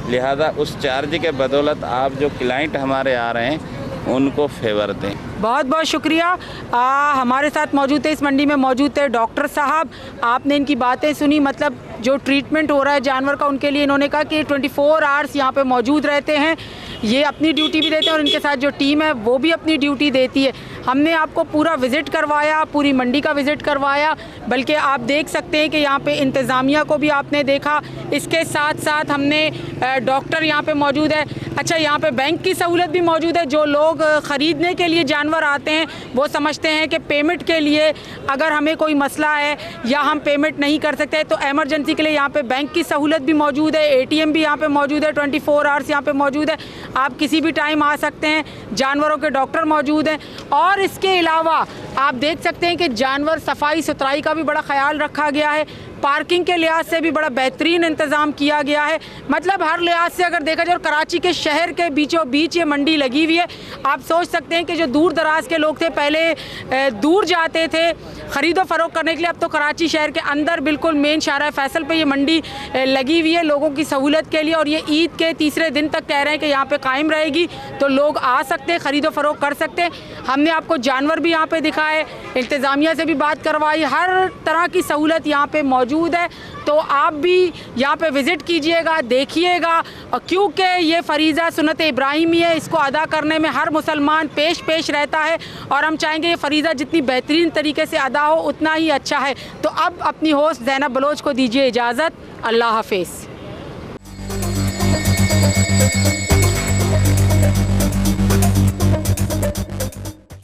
लिहाजा उस चार्ज के बदौलत आप जो क्लाइंट हमारे आ रहे हैं उनको फेवर दें। बहुत बहुत शुक्रिया। हमारे साथ मौजूद थे, इस मंडी में मौजूद थे डॉक्टर साहब। आपने इनकी बातें सुनी, मतलब जो ट्रीटमेंट हो रहा है जानवर का उनके लिए इन्होंने कहा कि 24 आवर्स यहाँ पे मौजूद रहते हैं। ये अपनी ड्यूटी भी देते हैं और इनके साथ जो टीम है वो भी अपनी ड्यूटी देती है। हमने आपको पूरा विज़िट करवाया, पूरी मंडी का विज़िट करवाया, बल्कि आप देख सकते हैं कि यहाँ पे इंतज़ामिया को भी आपने देखा। इसके साथ साथ हमने डॉक्टर यहाँ पे मौजूद है। अच्छा, यहाँ पे बैंक की सहूलत भी मौजूद है। जो लोग ख़रीदने के लिए जानवर आते हैं वो समझते हैं कि पेमेंट के लिए अगर हमें कोई मसला है या हम पेमेंट नहीं कर सकते तो एमरजेंसी के लिए यहाँ पे बैंक की सहूलत भी मौजूद है। ATM भी यहाँ पे मौजूद है, 24 आवर्स यहाँ पे मौजूद है। आप किसी भी टाइम आ सकते हैं। जानवरों के डॉक्टर मौजूद हैं और इसके अलावा आप देख सकते हैं कि जानवर सफाई सुथराई का भी बड़ा ख्याल रखा गया है। पार्किंग के लिहाज से भी बड़ा बेहतरीन इंतज़ाम किया गया है। मतलब हर लिहाज से अगर देखा जाए, और कराची के शहर के बीचों बीच ये मंडी लगी हुई है। आप सोच सकते हैं कि जो दूर दराज के लोग थे पहले दूर जाते थे ख़रीदो फ़रोख्त करने के लिए, अब तो कराची शहर के अंदर बिल्कुल मेन शाहरा फैसल पे ये मंडी लगी हुई है लोगों की सहूलत के लिए। और ये ईद के तीसरे दिन तक कह रहे हैं कि यहाँ पे कायम रहेगी, तो लोग आ सकते हैं, ख़रीदो फ़रोख्त कर सकते हैं। हमने आपको जानवर भी यहाँ पे दिखाए, इंतज़ामिया से भी बात करवाई, हर तरह की सहूलत यहाँ पे मौजूद है। तो आप भी यहाँ पे विज़िट कीजिएगा, देखिएगा, क्योंकि ये फ़रीज़ा सुन्नत इब्राहिमी है, इसको अदा करने में हर मुसलमान पेश रहता है और हम चाहेंगे ये फ़रीज़ा जितनी बेहतरीन तरीके से अदा हो उतना ही अच्छा है। तो अब अपनी होस्ट ज़ैनब बलोच को दीजिए इजाज़त। अल्लाह हाफ़िज़।